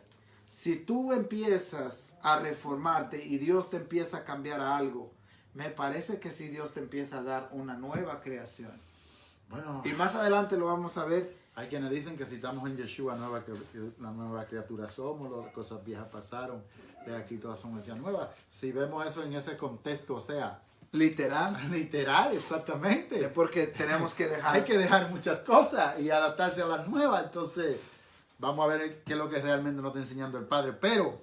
Si tú empiezas a reformarte y Dios te empieza a cambiar a algo, me parece que si Dios te empieza a dar una nueva creación. Bueno, y más adelante lo vamos a ver. Hay quienes dicen que si estamos en Yeshua, la nueva criatura somos, las cosas viejas pasaron, de aquí todas son hechas nuevas. Si vemos eso en ese contexto, o sea, literal, exactamente. Es porque tenemos que dejar. Hay que dejar muchas cosas y adaptarse a las nuevas. Entonces, vamos a ver qué es lo que realmente nos está enseñando el Padre. Pero,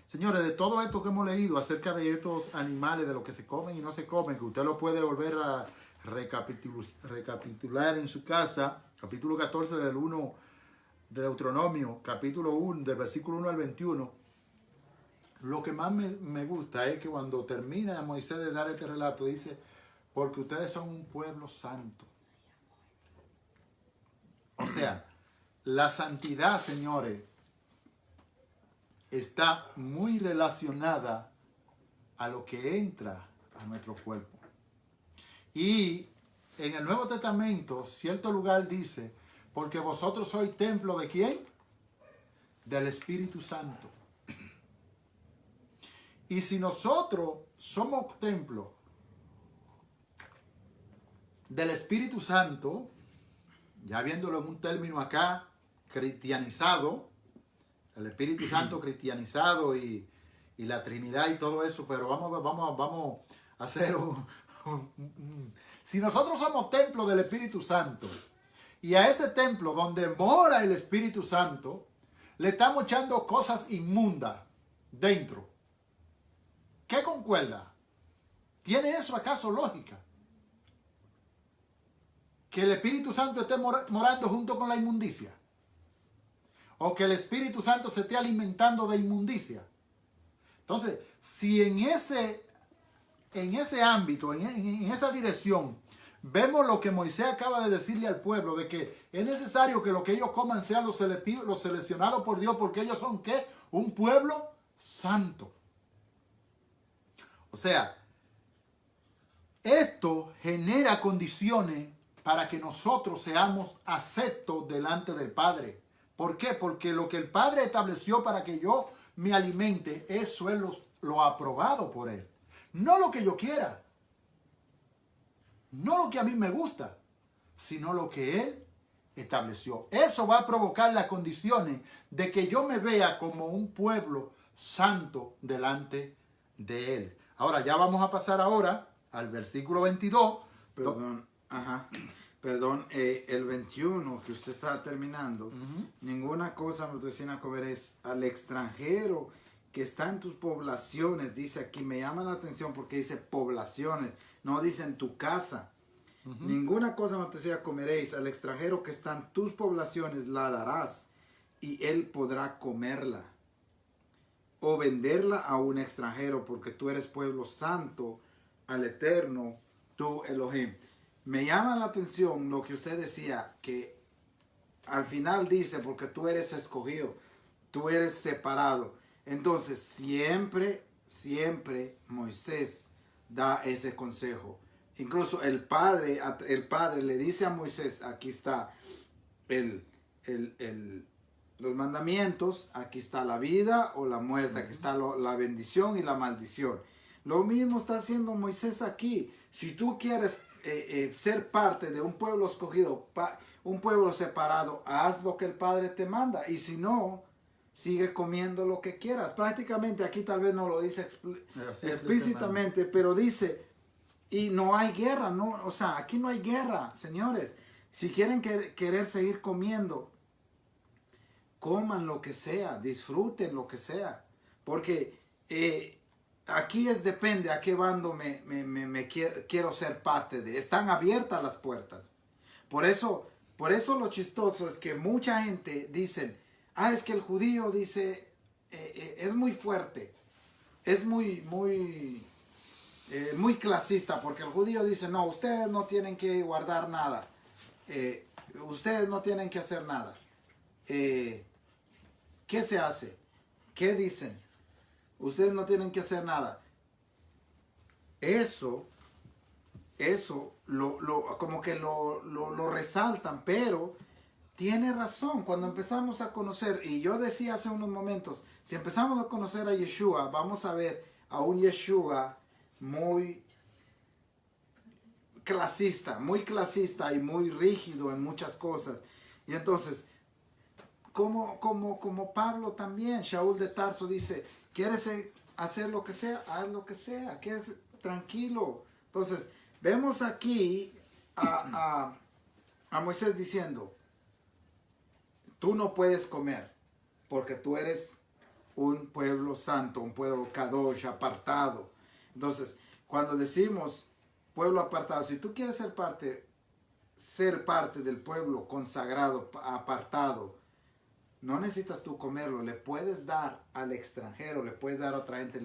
señores, de todo esto que hemos leído acerca de estos animales, de lo que se comen y no se comen, que usted lo puede volver a recapitular en su casa, capítulo 14 del 1 de Deuteronomio, capítulo 1, del versículo 1 al 21, lo que más me gusta es que cuando termina Moisés de dar este relato, dice, porque ustedes son un pueblo santo. O sea, la santidad, señores, está muy relacionada a lo que entra a nuestro cuerpo. Y en el Nuevo Testamento, cierto lugar dice, porque vosotros sois templo ¿de quién? Del Espíritu Santo. Y si nosotros somos templo del Espíritu Santo, ya viéndolo en un término acá, cristianizado, el Espíritu Santo cristianizado y la Trinidad y todo eso, pero vamos a hacer si nosotros somos templo del Espíritu Santo y a ese templo donde mora el Espíritu Santo le estamos echando cosas inmundas dentro, ¿qué concuerda? ¿Tiene eso acaso lógica? Que el Espíritu Santo esté morando junto con la inmundicia, o que el Espíritu Santo se esté alimentando de inmundicia. Entonces, si en ese ámbito, en esa dirección, vemos lo que Moisés acaba de decirle al pueblo, de que es necesario que lo que ellos coman sea los seleccionados por Dios, porque ellos son ¿qué? Un pueblo santo. O sea, esto genera condiciones para que nosotros seamos aceptos delante del Padre. ¿Por qué? Porque lo que el Padre estableció para que yo me alimente, eso es lo aprobado por Él. No lo que yo quiera, no lo que a mí me gusta, sino lo que Él estableció. Eso va a provocar las condiciones de que yo me vea como un pueblo santo delante de Él. Ahora, ya vamos a pasar ahora al versículo 22. Perdón, perdón, el 21 que usted estaba terminando. Ninguna cosa nos decían a comer es al extranjero que está en tus poblaciones. Dice aquí, me llama la atención porque dice poblaciones, no dice en tu casa. Ninguna cosa no te sea comeréis, al extranjero que está en tus poblaciones la darás y él podrá comerla o venderla a un extranjero, porque tú eres pueblo santo al Eterno, tu Elohim. Me llama la atención lo que usted decía, que al final dice, porque tú eres escogido, tú eres separado. Entonces siempre Moisés da ese consejo. Incluso el padre le dice a Moisés, aquí está los mandamientos, aquí está la vida o la muerte, aquí está la bendición y la maldición. Lo mismo está haciendo Moisés aquí. Si tú quieres ser parte de un pueblo escogido, un pueblo separado, haz lo que el Padre te manda. Y si no, sigue comiendo lo que quieras. Prácticamente aquí tal vez no lo dice explícitamente, pero dice... Y no hay guerra, no, o sea, aquí no hay guerra, señores. Si quieren querer seguir comiendo, coman lo que sea, disfruten lo que sea. Porque aquí depende a qué bando me quiero ser parte de. Están abiertas las puertas. Por eso lo chistoso es que mucha gente dice, es que el judío dice, es muy fuerte, es muy clasista, porque el judío dice, no, ustedes no tienen que guardar nada, ustedes no tienen que hacer nada. ¿Qué se hace? ¿Qué dicen? Ustedes no tienen que hacer nada. Eso como que lo resaltan, pero tiene razón. Cuando empezamos a conocer, y yo decía hace unos momentos, si empezamos a conocer a Yeshua, vamos a ver a un Yeshua muy clasista y muy rígido en muchas cosas. Y entonces, como Pablo también, Shaul de Tarso dice, ¿quieres hacer lo que sea? Haz lo que sea, quédese tranquilo. Entonces, vemos aquí a Moisés diciendo, tú no puedes comer, porque tú eres un pueblo santo, un pueblo kadosh, apartado. Entonces, cuando decimos pueblo apartado, si tú quieres ser parte del pueblo consagrado, apartado, no necesitas tú comerlo, le puedes dar al extranjero, le puedes dar a otra gente,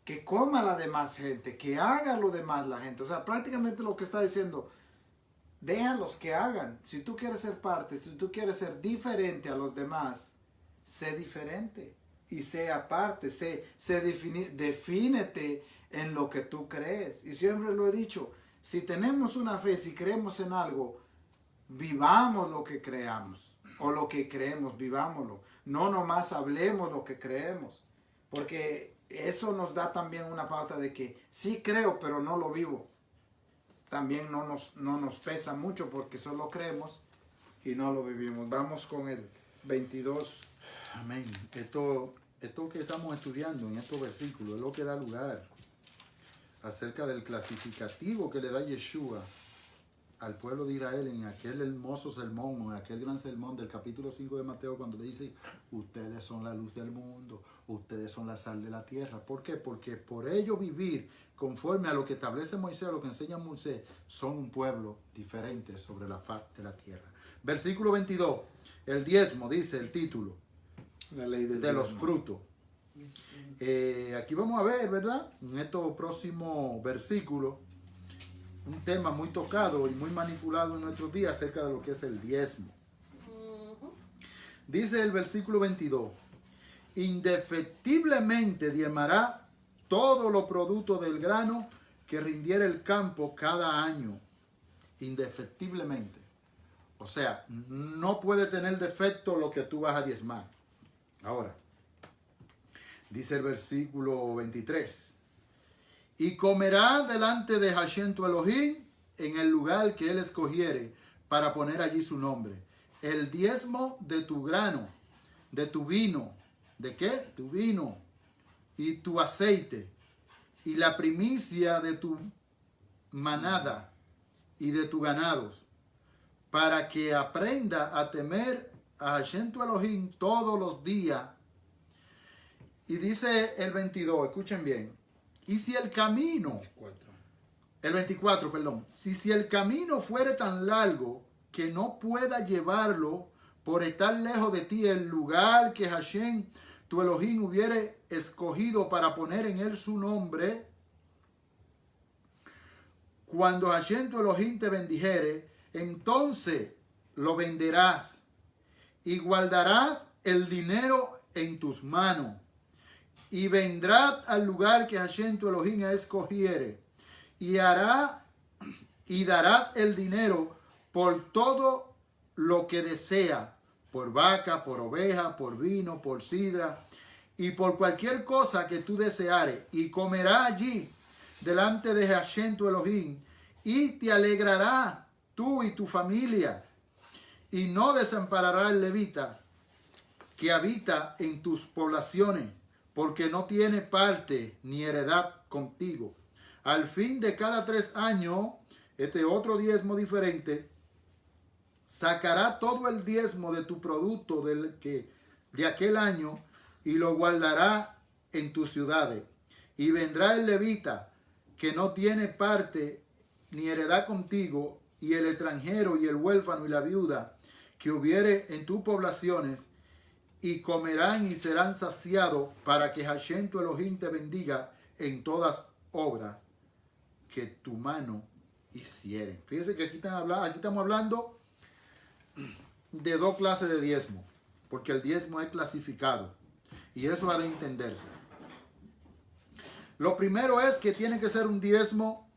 que coma la demás gente, que haga lo demás la gente. O sea, prácticamente lo que está diciendo, déjalos que hagan. Si tú quieres ser parte, si tú quieres ser diferente a los demás, sé diferente. Y sea parte, defínete en lo que tú crees. Y siempre lo he dicho, si tenemos una fe, si creemos en algo, vivamos lo que creamos. O lo que creemos, vivámoslo. No nomás hablemos lo que creemos. Porque eso nos da también una pauta de que sí creo, pero no lo vivo. También no nos pesa mucho porque solo creemos y no lo vivimos. Vamos con el 22. Amén. Esto que estamos estudiando en estos versículos es lo que da lugar acerca del clasificativo que le da Yeshua al pueblo de Israel en aquel hermoso sermón, en aquel gran sermón del capítulo 5 de Mateo, cuando le dice, ustedes son la luz del mundo, ustedes son la sal de la tierra. ¿Por qué? Porque por ello vivir conforme a lo que establece Moisés, a lo que enseña Moisés, son un pueblo diferente sobre la faz de la tierra. Versículo 22, el diezmo, dice el título, la ley de los frutos. Aquí vamos a ver, ¿verdad? En estos próximos versículos, un tema muy tocado y muy manipulado en nuestros días acerca de lo que es el diezmo. Dice el versículo 22, indefectiblemente diezmará todo lo producto del grano que rindiera el campo cada año, indefectiblemente. O sea, no puede tener defecto lo que tú vas a diezmar. Ahora, dice el versículo 23. Y comerá delante de Hashem tu Elohim en el lugar que él escogiere para poner allí su nombre. El diezmo de tu grano, de tu vino. ¿De qué? Tu vino y tu aceite. Y la primicia de tu manada y de tus ganados, para que aprenda a temer a Hashem tu Elohim todos los días. Y dice el 22, escuchen bien. Y si el camino, el 24, perdón, si el camino fuere tan largo que no pueda llevarlo por estar lejos de ti el lugar que Hashem tu Elohim hubiere escogido para poner en él su nombre, cuando Hashem tu Elohim te bendijere, entonces lo venderás y guardarás el dinero en tus manos y vendrás al lugar que Hashem tu Elohim escogiere y darás el dinero por todo lo que desea, por vaca, por oveja, por vino, por sidra y por cualquier cosa que tú deseares, y comerá allí delante de Hashem tu Elohim, y te alegrará tú y tu familia, y no desamparará el levita que habita en tus poblaciones, porque no tiene parte ni heredad contigo. Al fin de cada 3 años, este otro diezmo diferente, sacará todo el diezmo de tu producto de aquel año y lo guardará en tus ciudades. Y vendrá el levita que no tiene parte ni heredad contigo, y el extranjero y el huérfano y la viuda que hubiere en tus poblaciones, y comerán y serán saciados, para que Hashem tu Elohim te bendiga en todas obras que tu mano hiciere. Fíjense que aquí estamos hablando de 2 clases de diezmo, porque el diezmo es clasificado, y eso ha de entenderse. Lo primero es que tiene que ser un diezmo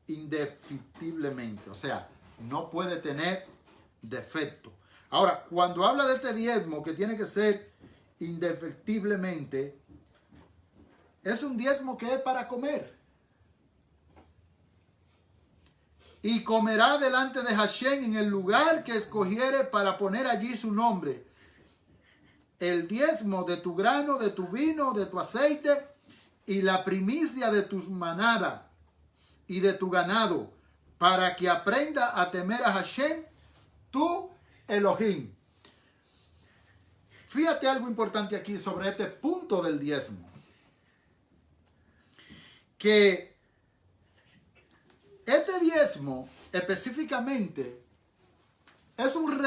indefectiblemente, o sea, no puede tener defecto. Ahora, cuando habla de este diezmo que tiene que ser indefectiblemente, es un diezmo que es para comer. Y comerá delante de Hashem en el lugar que escogiere para poner allí su nombre. El diezmo de tu grano, de tu vino, de tu aceite, y la primicia de tus manadas y de tu ganado, para que aprenda a temer a Hashem, tu Elohim. Fíjate algo importante aquí sobre este punto del diezmo. Que este diezmo específicamente es un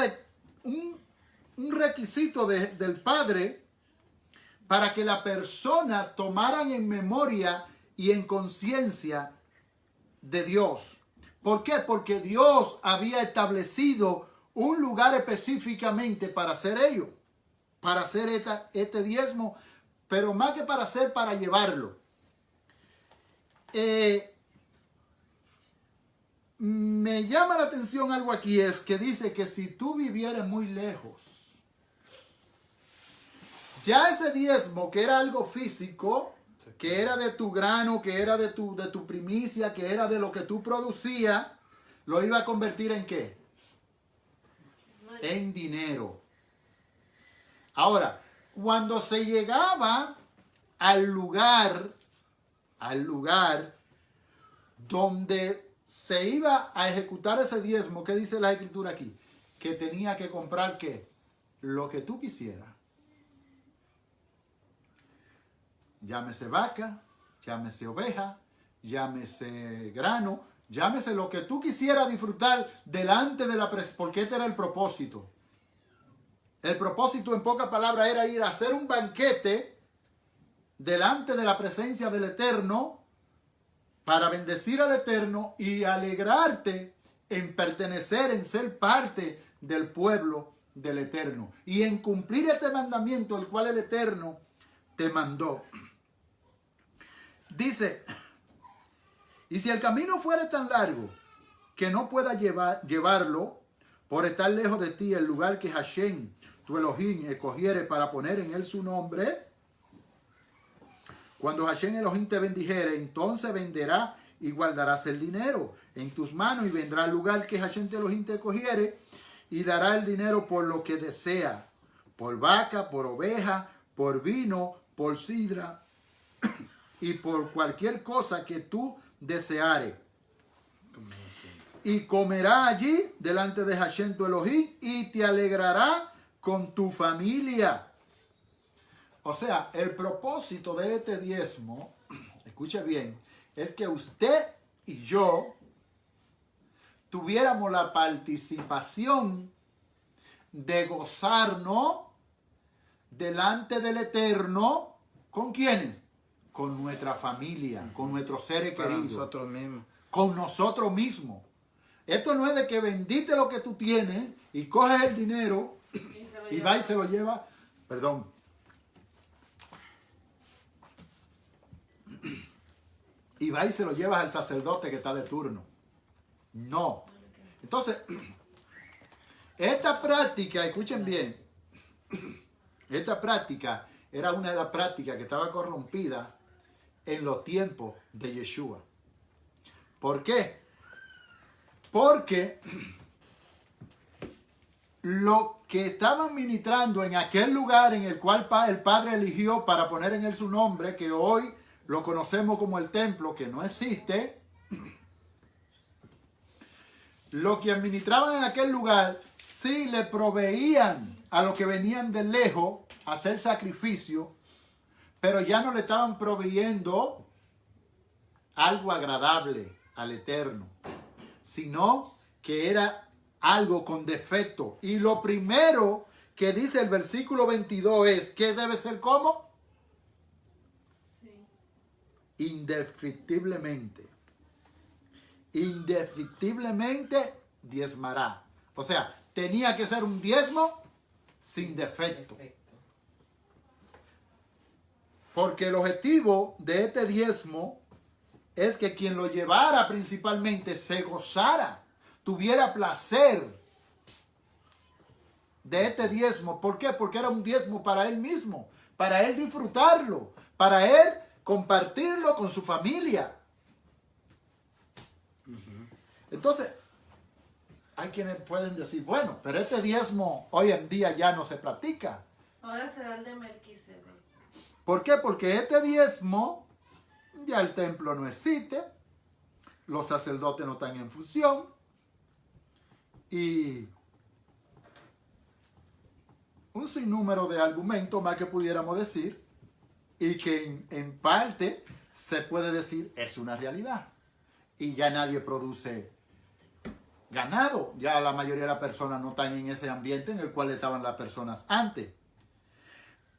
requisito del Padre para que la persona tomaran en memoria y en conciencia de Dios. ¿Por qué? Porque Dios había establecido un lugar específicamente para hacer ello, para hacer este diezmo, pero más que para hacer, para llevarlo. Me llama la atención algo aquí, es que dice que si tú vivieras muy lejos, ya ese diezmo, que era algo físico, que era de tu grano, que era de tu primicia, que era de lo que tú producías, lo iba a convertir ¿en qué? En dinero. Ahora, cuando se llegaba al lugar donde se iba a ejecutar ese diezmo, ¿qué dice la escritura aquí? Que tenía que comprar ¿qué? Lo que tú quisieras. Llámese vaca, llámese oveja, llámese grano, llámese lo que tú quisieras disfrutar delante de la presencia, porque este era el propósito. El propósito, en pocas palabras, era ir a hacer un banquete delante de la presencia del Eterno, para bendecir al Eterno y alegrarte en pertenecer, en ser parte del pueblo del Eterno y en cumplir este mandamiento el cual el Eterno te mandó. Dice, y si el camino fuere tan largo que no pueda llevarlo por estar lejos de ti el lugar que Hashem, tu Elohim, escogiere para poner en él su nombre, cuando Hashem Elohim te bendijere, entonces venderá y guardarás el dinero en tus manos y vendrá al lugar que Hashem Elohim te escogiere y dará el dinero por lo que desea, por vaca, por oveja, por vino, por sidra y por cualquier cosa que tú deseares. Y comerá allí delante de Hashem tu Elohim y te alegrará con tu familia. O sea, el propósito de este diezmo, escuche bien, es que usted y yo tuviéramos la participación de gozarnos delante del Eterno. ¿Con quiénes? Con nuestra familia, con nuestros seres Para queridos. nosotros mismos. Con nosotros mismos. Esto no es de que vendiste lo que tú tienes y coges el dinero y va y se lo lleva. Perdón. Y va y se lo llevas al sacerdote que está de turno. No. Entonces, esta práctica, escuchen bien, esta práctica era una de las prácticas que estaba corrompida en los tiempos de Yeshua. ¿Por qué? Porque lo que estaban ministrando en aquel lugar en el cual el Padre eligió para poner en él su nombre, que hoy lo conocemos como el templo, que no existe, lo que administraban en aquel lugar sí le proveían a los que venían de lejos a hacer sacrificio, pero ya no le estaban proveyendo algo agradable al Eterno, sino que era algo con defecto. Y lo primero que dice el versículo 22 es que debe ser como indefectiblemente. Indefectiblemente diezmará. O sea, tenía que ser un diezmo sin defecto. Porque el objetivo de este diezmo es que quien lo llevara principalmente se gozara, tuviera placer de este diezmo. ¿Por qué? Porque era un diezmo para él mismo, para él disfrutarlo, para él compartirlo con su familia. Entonces, hay quienes pueden decir, bueno, pero este diezmo hoy en día ya no se practica. Ahora será el de Melquisedec. ¿Por qué? Porque este diezmo, ya el templo no existe, los sacerdotes no están en función y un sinnúmero de argumentos más que pudiéramos decir y que en parte se puede decir es una realidad. Y ya nadie produce ganado, ya la mayoría de las personas no están en ese ambiente en el cual estaban las personas antes.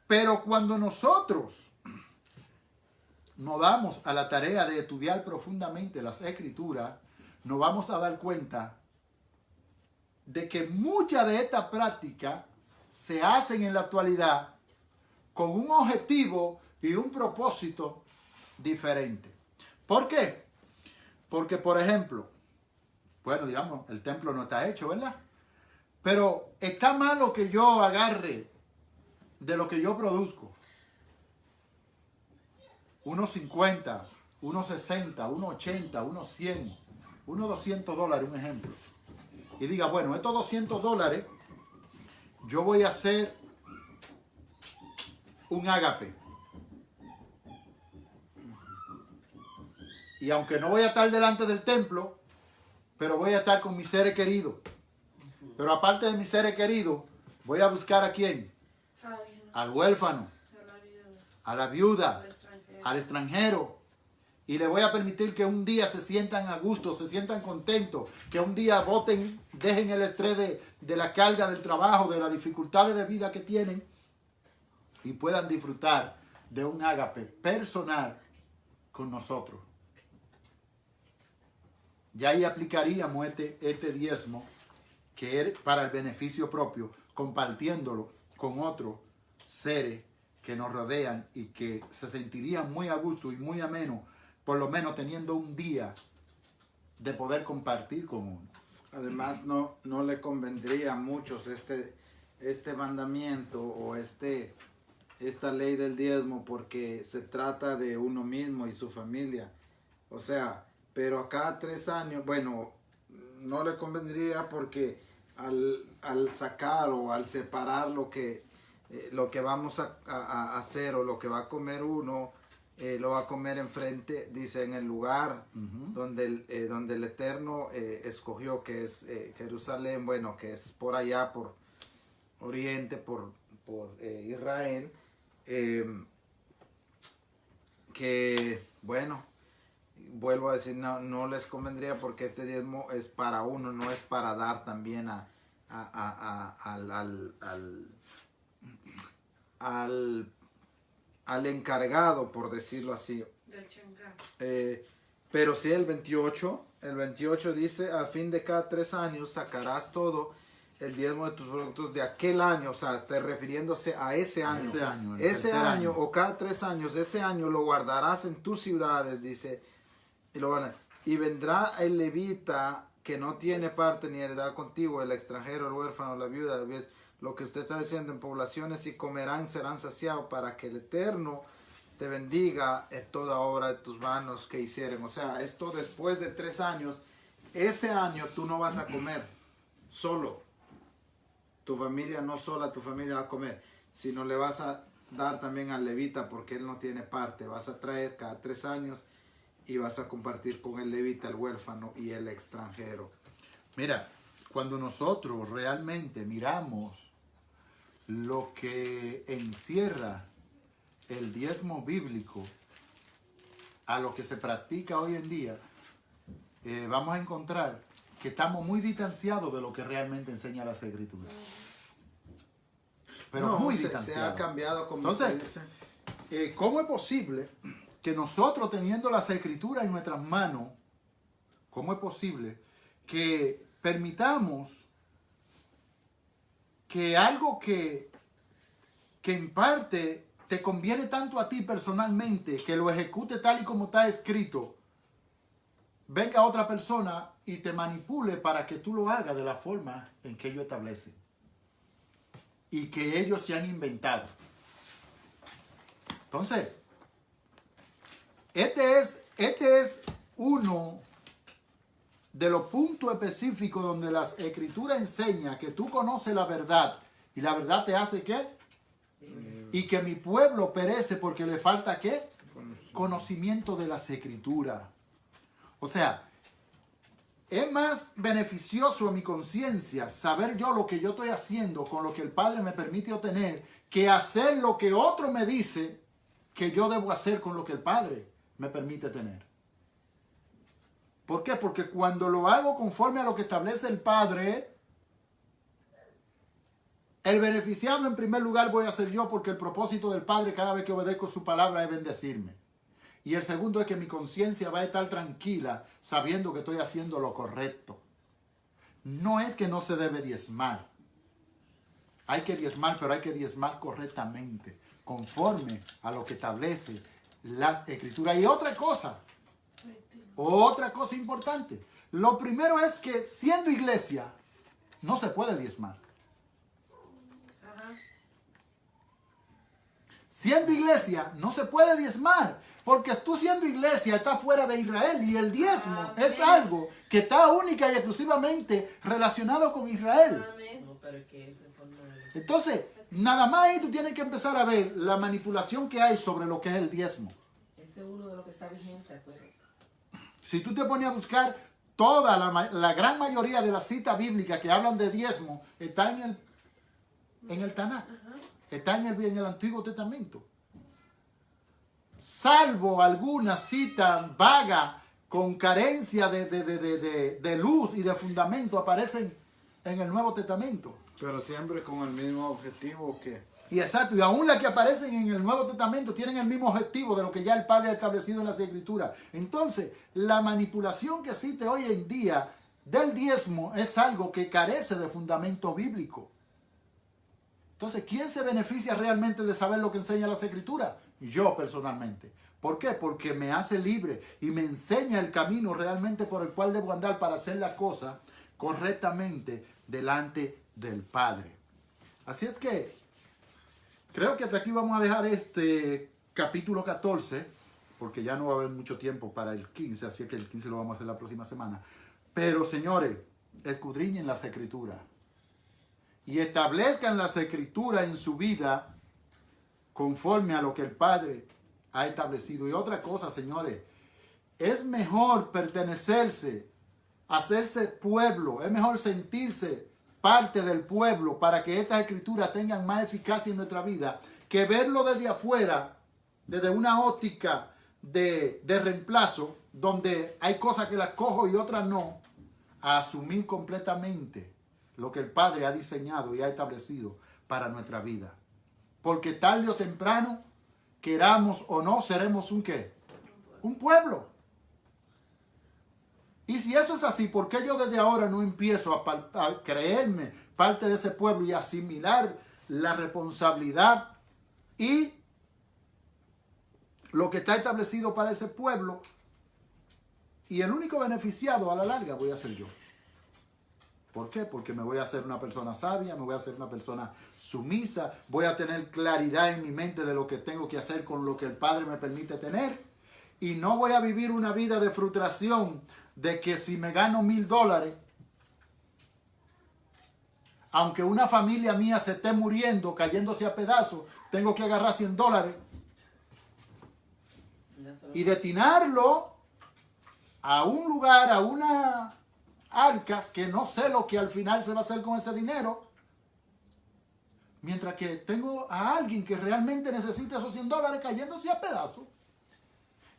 Pero cuando nosotros nos damos a la tarea de estudiar profundamente las Escrituras, nos vamos a dar cuenta de que muchas de estas prácticas se hacen en la actualidad con un objetivo y un propósito diferente. ¿Por qué? Porque, por ejemplo, bueno, digamos, el templo no está hecho, ¿verdad? Pero está malo que yo agarre de lo que yo produzco unos 50, unos 60, unos 80, unos 100, unos $200, un ejemplo. Y diga, bueno, estos $200 yo voy a hacer un ágape. Y aunque no voy a estar delante del templo, pero voy a estar con mis seres queridos. Pero aparte de mis seres queridos, voy a buscar a quién? Al huérfano, a la viuda, al extranjero. Y le voy a permitir que un día se sientan a gusto, se sientan contentos, que un día voten, dejen el estrés de la carga del trabajo, de las dificultades de vida que tienen y puedan disfrutar de un ágape personal con nosotros. Y ahí aplicaríamos este diezmo que es para el beneficio propio, compartiéndolo con otros seres que nos rodean y que se sentirían muy a gusto y muy ameno, por lo menos teniendo un día de poder compartir con uno. Además, no le convendría a muchos este mandamiento o esta ley del diezmo, porque se trata de uno mismo y su familia. O sea, pero a cada 3 años, bueno, no le convendría porque al sacar o al separar lo que vamos a hacer o lo que va a comer uno, lo va a comer enfrente, dice, en el lugar donde el Eterno escogió, que es Jerusalén, bueno, que es por allá, por Oriente, por Israel, que, bueno, vuelvo a decir, no les convendría porque este diezmo es para uno, no es para dar también al encargado, por decirlo así. Del changar. Pero sí, el 28 dice, a fin de cada 3 años sacarás todo el diezmo de tus productos de aquel año, o sea, está refiriéndose a ese año. Ese año o cada 3 años, ese año lo guardarás en tus ciudades, dice, y vendrá el levita que no tiene parte ni heredad contigo, el extranjero, el huérfano, la viuda, ¿ves? Lo que usted está diciendo, en poblaciones y comerán, serán saciados, para que el Eterno te bendiga en toda obra de tus manos que hicieren. O sea, esto después de 3 años, ese año tú no vas a comer solo. Tu familia, no sola tu familia va a comer, sino le vas a dar también al levita porque él no tiene parte. Vas a traer cada 3 años y vas a compartir con el levita, el huérfano y el extranjero. Mira, cuando nosotros realmente miramos lo que encierra el diezmo bíblico a lo que se practica hoy en día, vamos a encontrar que estamos muy distanciados de lo que realmente enseña las Escrituras. Pero No, muy se distanciados. ha cambiado, como Entonces, se dice. ¿cómo es posible que nosotros, teniendo las Escrituras en nuestras manos, cómo es posible que permitamos que algo que en parte te conviene tanto a ti personalmente, que lo ejecute tal y como está escrito, venga otra persona y te manipule para que tú lo hagas de la forma en que ellos establecen y que ellos se han inventado? Entonces, este es uno de los puntos específicos donde las Escrituras enseñan que tú conoces la verdad y la verdad te hace ¿qué? Y que mi pueblo perece porque le falta ¿qué? Conocimiento de las Escrituras. O sea, es más beneficioso a mi conciencia saber yo lo que yo estoy haciendo con lo que el Padre me permite obtener que hacer lo que otro me dice que yo debo hacer con lo que el Padre me permite tener. ¿Por qué? Porque cuando lo hago conforme a lo que establece el Padre, el beneficiado en primer lugar voy a ser yo, porque el propósito del Padre cada vez que obedezco su palabra es bendecirme. Y el segundo es que mi conciencia va a estar tranquila sabiendo que estoy haciendo lo correcto. No es que no se debe diezmar. Hay que diezmar, pero hay que diezmar correctamente, conforme a lo que establece las Escrituras. Y otra cosa importante. Lo primero es que siendo iglesia no se puede diezmar. Siendo iglesia no se puede diezmar, porque tú siendo iglesia estás fuera de Israel y el diezmo es algo que está única y exclusivamente relacionado con Israel. No, pero es que ese forma de... Entonces, nada más ahí tú tienes que empezar a ver la manipulación que hay sobre lo que es el diezmo. Ese es uno de los que está vigente, acuérdate. Si tú te pones a buscar toda la gran mayoría de las citas bíblicas que hablan de diezmo, está en el Tanakh. Está en el Antiguo Testamento. Salvo alguna cita vaga con carencia de luz y de fundamento, aparecen en el Nuevo Testamento. Pero siempre con el mismo objetivo que... Y exacto, y aún las que aparecen en el Nuevo Testamento tienen el mismo objetivo de lo que ya el Padre ha establecido en las Escrituras. Entonces, la manipulación que existe hoy en día del diezmo es algo que carece de fundamento bíblico. Entonces, ¿quién se beneficia realmente de saber lo que enseña las Escrituras? Yo personalmente. ¿Por qué? Porque me hace libre y me enseña el camino realmente por el cual debo andar para hacer la cosa correctamente delante del Padre. Así es que creo que hasta aquí vamos a dejar este capítulo 14, porque ya no va a haber mucho tiempo para el 15, así que el 15 lo vamos a hacer la próxima semana. Pero señores, escudriñen las Escrituras y establezcan las Escrituras en su vida conforme a lo que el Padre ha establecido. Y otra cosa, señores, es mejor pertenecerse, hacerse pueblo, es mejor sentirse parte del pueblo para que estas Escrituras tengan más eficacia en nuestra vida, que verlo desde afuera, desde una óptica de reemplazo, donde hay cosas que las cojo y otras no, a asumir completamente lo que el Padre ha diseñado y ha establecido para nuestra vida. Porque tarde o temprano, queramos o no, seremos un ¿qué? Un pueblo. Y si eso es así, ¿por qué yo desde ahora no empiezo a creerme parte de ese pueblo y asimilar la responsabilidad y lo que está establecido para ese pueblo? Y el único beneficiado a la larga voy a ser yo. ¿Por qué? Porque me voy a hacer una persona sabia, me voy a hacer una persona sumisa, voy a tener claridad en mi mente de lo que tengo que hacer con lo que el Padre me permite tener. Y no voy a vivir una vida de frustración de que si me gano $1,000, aunque una familia mía se esté muriendo, cayéndose a pedazos, tengo que agarrar $100 y destinarlo a un lugar, a una arcas, que no sé lo que al final se va a hacer con ese dinero, mientras que tengo a alguien que realmente necesita esos $100 cayéndose a pedazos.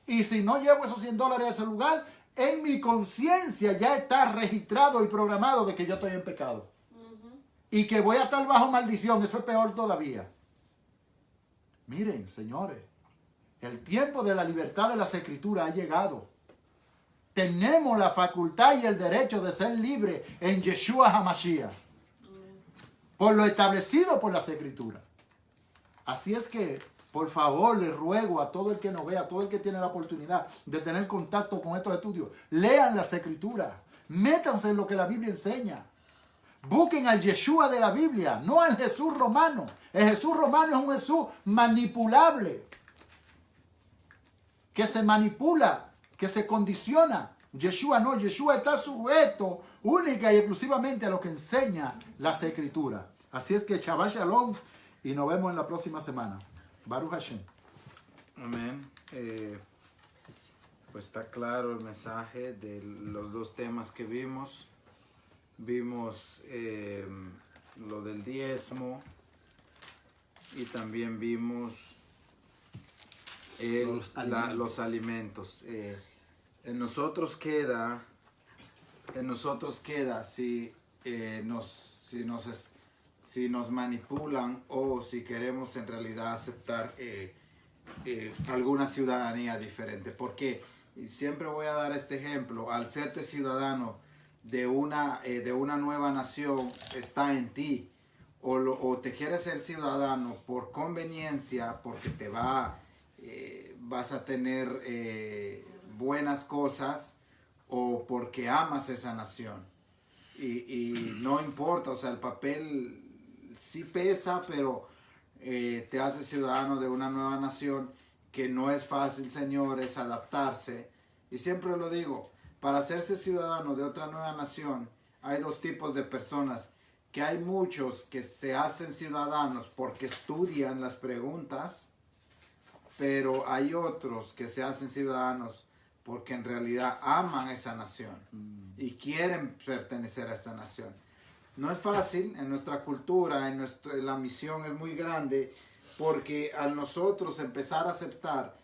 Y si no llevo esos $100 a ese lugar, en mi conciencia ya está registrado y programado de que yo estoy en pecado. Y que voy a estar bajo maldición. Eso es peor todavía. Miren, señores, el tiempo de la libertad de las Escrituras ha llegado. Tenemos la facultad y el derecho de ser libres en Yeshua HaMashiach, por lo establecido por las Escrituras. Así es que, por favor, les ruego a todo el que nos vea, a todo el que tiene la oportunidad de tener contacto con estos estudios, lean las Escrituras, métanse en lo que la Biblia enseña. Busquen al Yeshua de la Biblia, no al Jesús romano. El Jesús romano es un Jesús manipulable, que se manipula, que se condiciona. Yeshua no, Yeshua está sujeto única y exclusivamente a lo que enseña las Escrituras. Así es que Shabbat Shalom y nos vemos en la próxima semana. Baruch Hashem. Amén. Pues está claro el mensaje de los dos temas que vimos. Vimos lo del diezmo y también vimos los alimentos. En nosotros queda si nos manipulan o si queremos en realidad aceptar alguna ciudadanía diferente. Porque siempre voy a dar este ejemplo: al serte ciudadano de una nueva nación, está en ti. O te quieres ser ciudadano por conveniencia, porque vas a tener buenas cosas, o porque amas esa nación. Y no importa, o sea, el papel sí pesa, pero te hace ciudadano de una nueva nación, que no es fácil, señores, adaptarse. Y siempre lo digo, para hacerse ciudadano de otra nueva nación, hay dos tipos de personas. Que hay muchos que se hacen ciudadanos porque estudian las preguntas, pero hay otros que se hacen ciudadanos porque en realidad aman esa nación y quieren pertenecer a esta nación. No es fácil en nuestra cultura, la misión es muy grande, porque al nosotros empezar a aceptar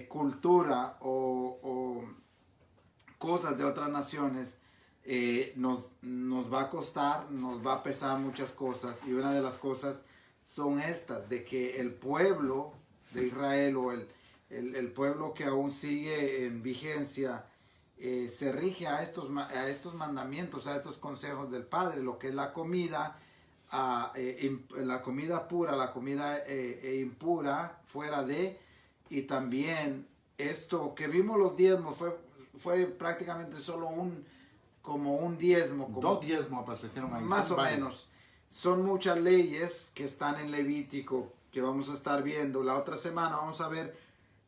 cultura o cosas de otras naciones, nos va a costar, nos va a pesar muchas cosas, y una de las cosas son estas, de que el pueblo de Israel o el pueblo que aún sigue en vigencia se rige a estos mandamientos, a estos consejos del Padre, lo que es la comida, la comida pura, la comida impura, fuera de, y también esto que vimos los diezmos fue prácticamente solo como un diezmo. Como, 2 diezmos aparecieron ahí. más o varios. menos. Son muchas leyes que están en Levítico que vamos a estar viendo. La otra semana vamos a ver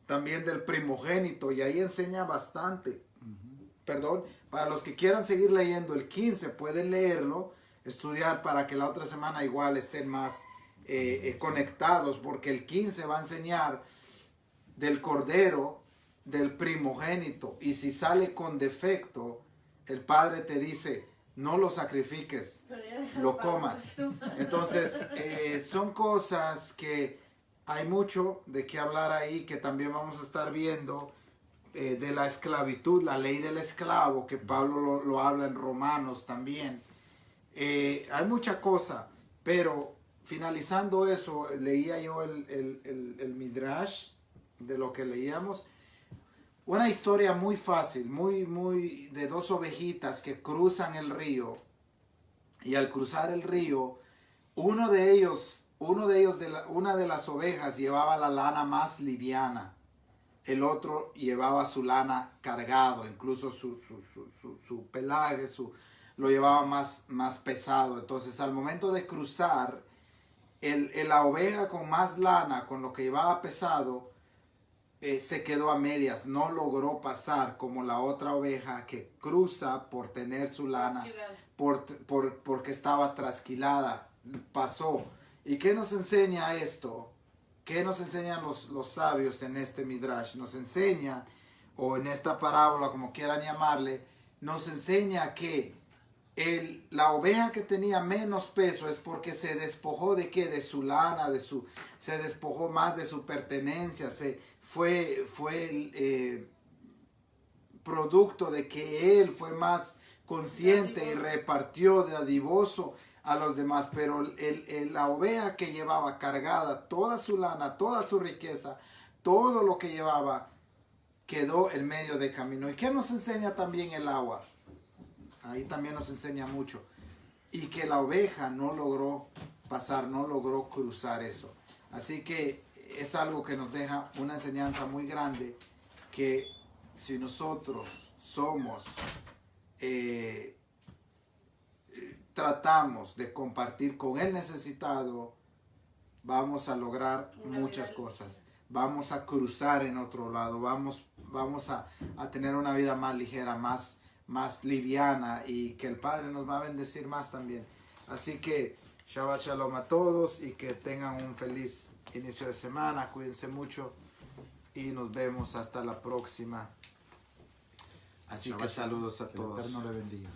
también del primogénito y ahí enseña bastante. Perdón, para los que quieran seguir leyendo el 15 pueden leerlo, estudiar para que la otra semana igual estén más conectados, porque el 15 va a enseñar del cordero, del primogénito, y si sale con defecto, el padre te dice, no lo sacrifiques, Pero ya déjalo lo para comas. tú. Entonces, son cosas que hay mucho de qué hablar ahí, que también vamos a estar viendo, de la esclavitud, la ley del esclavo, que Pablo lo habla en Romanos también. Hay mucha cosa, pero finalizando eso, leía yo el Midrash de lo que leíamos. Una historia muy fácil, muy de 2 ovejitas que cruzan el río, y al cruzar el río, una de las ovejas llevaba la lana más liviana, el otro llevaba su lana cargado, incluso su pelaje, lo llevaba más pesado. Entonces al momento de cruzar, la oveja con más lana, con lo que llevaba pesado, se quedó a medias, no logró pasar como la otra oveja que cruza por tener su lana, porque estaba trasquilada, pasó. ¿Y qué nos enseña esto? ¿Qué nos enseñan los sabios en este Midrash? Nos enseña, o en esta parábola, como quieran llamarle, nos enseña que la oveja que tenía menos peso es porque se despojó de qué, de su lana, se despojó más de su pertenencia, fue producto de que él fue más consciente y repartió de dadivoso a los demás. Pero la oveja que llevaba cargada toda su lana, toda su riqueza, todo lo que llevaba, quedó en medio de camino. ¿Y qué nos enseña también el agua? Ahí también nos enseña mucho. Y que la oveja no logró pasar, no logró cruzar eso. Así que es algo que nos deja una enseñanza muy grande, que si nosotros tratamos de compartir con el necesitado, vamos a lograr muchas cosas. Vamos a cruzar en otro lado, vamos a tener una vida más ligera, más liviana, y que el Padre nos va a bendecir más también. Así que Shabbat Shalom a todos y que tengan un feliz inicio de semana. Cuídense mucho y nos vemos hasta la próxima. Así que saludos a Que el todos. Eterno le bendiga.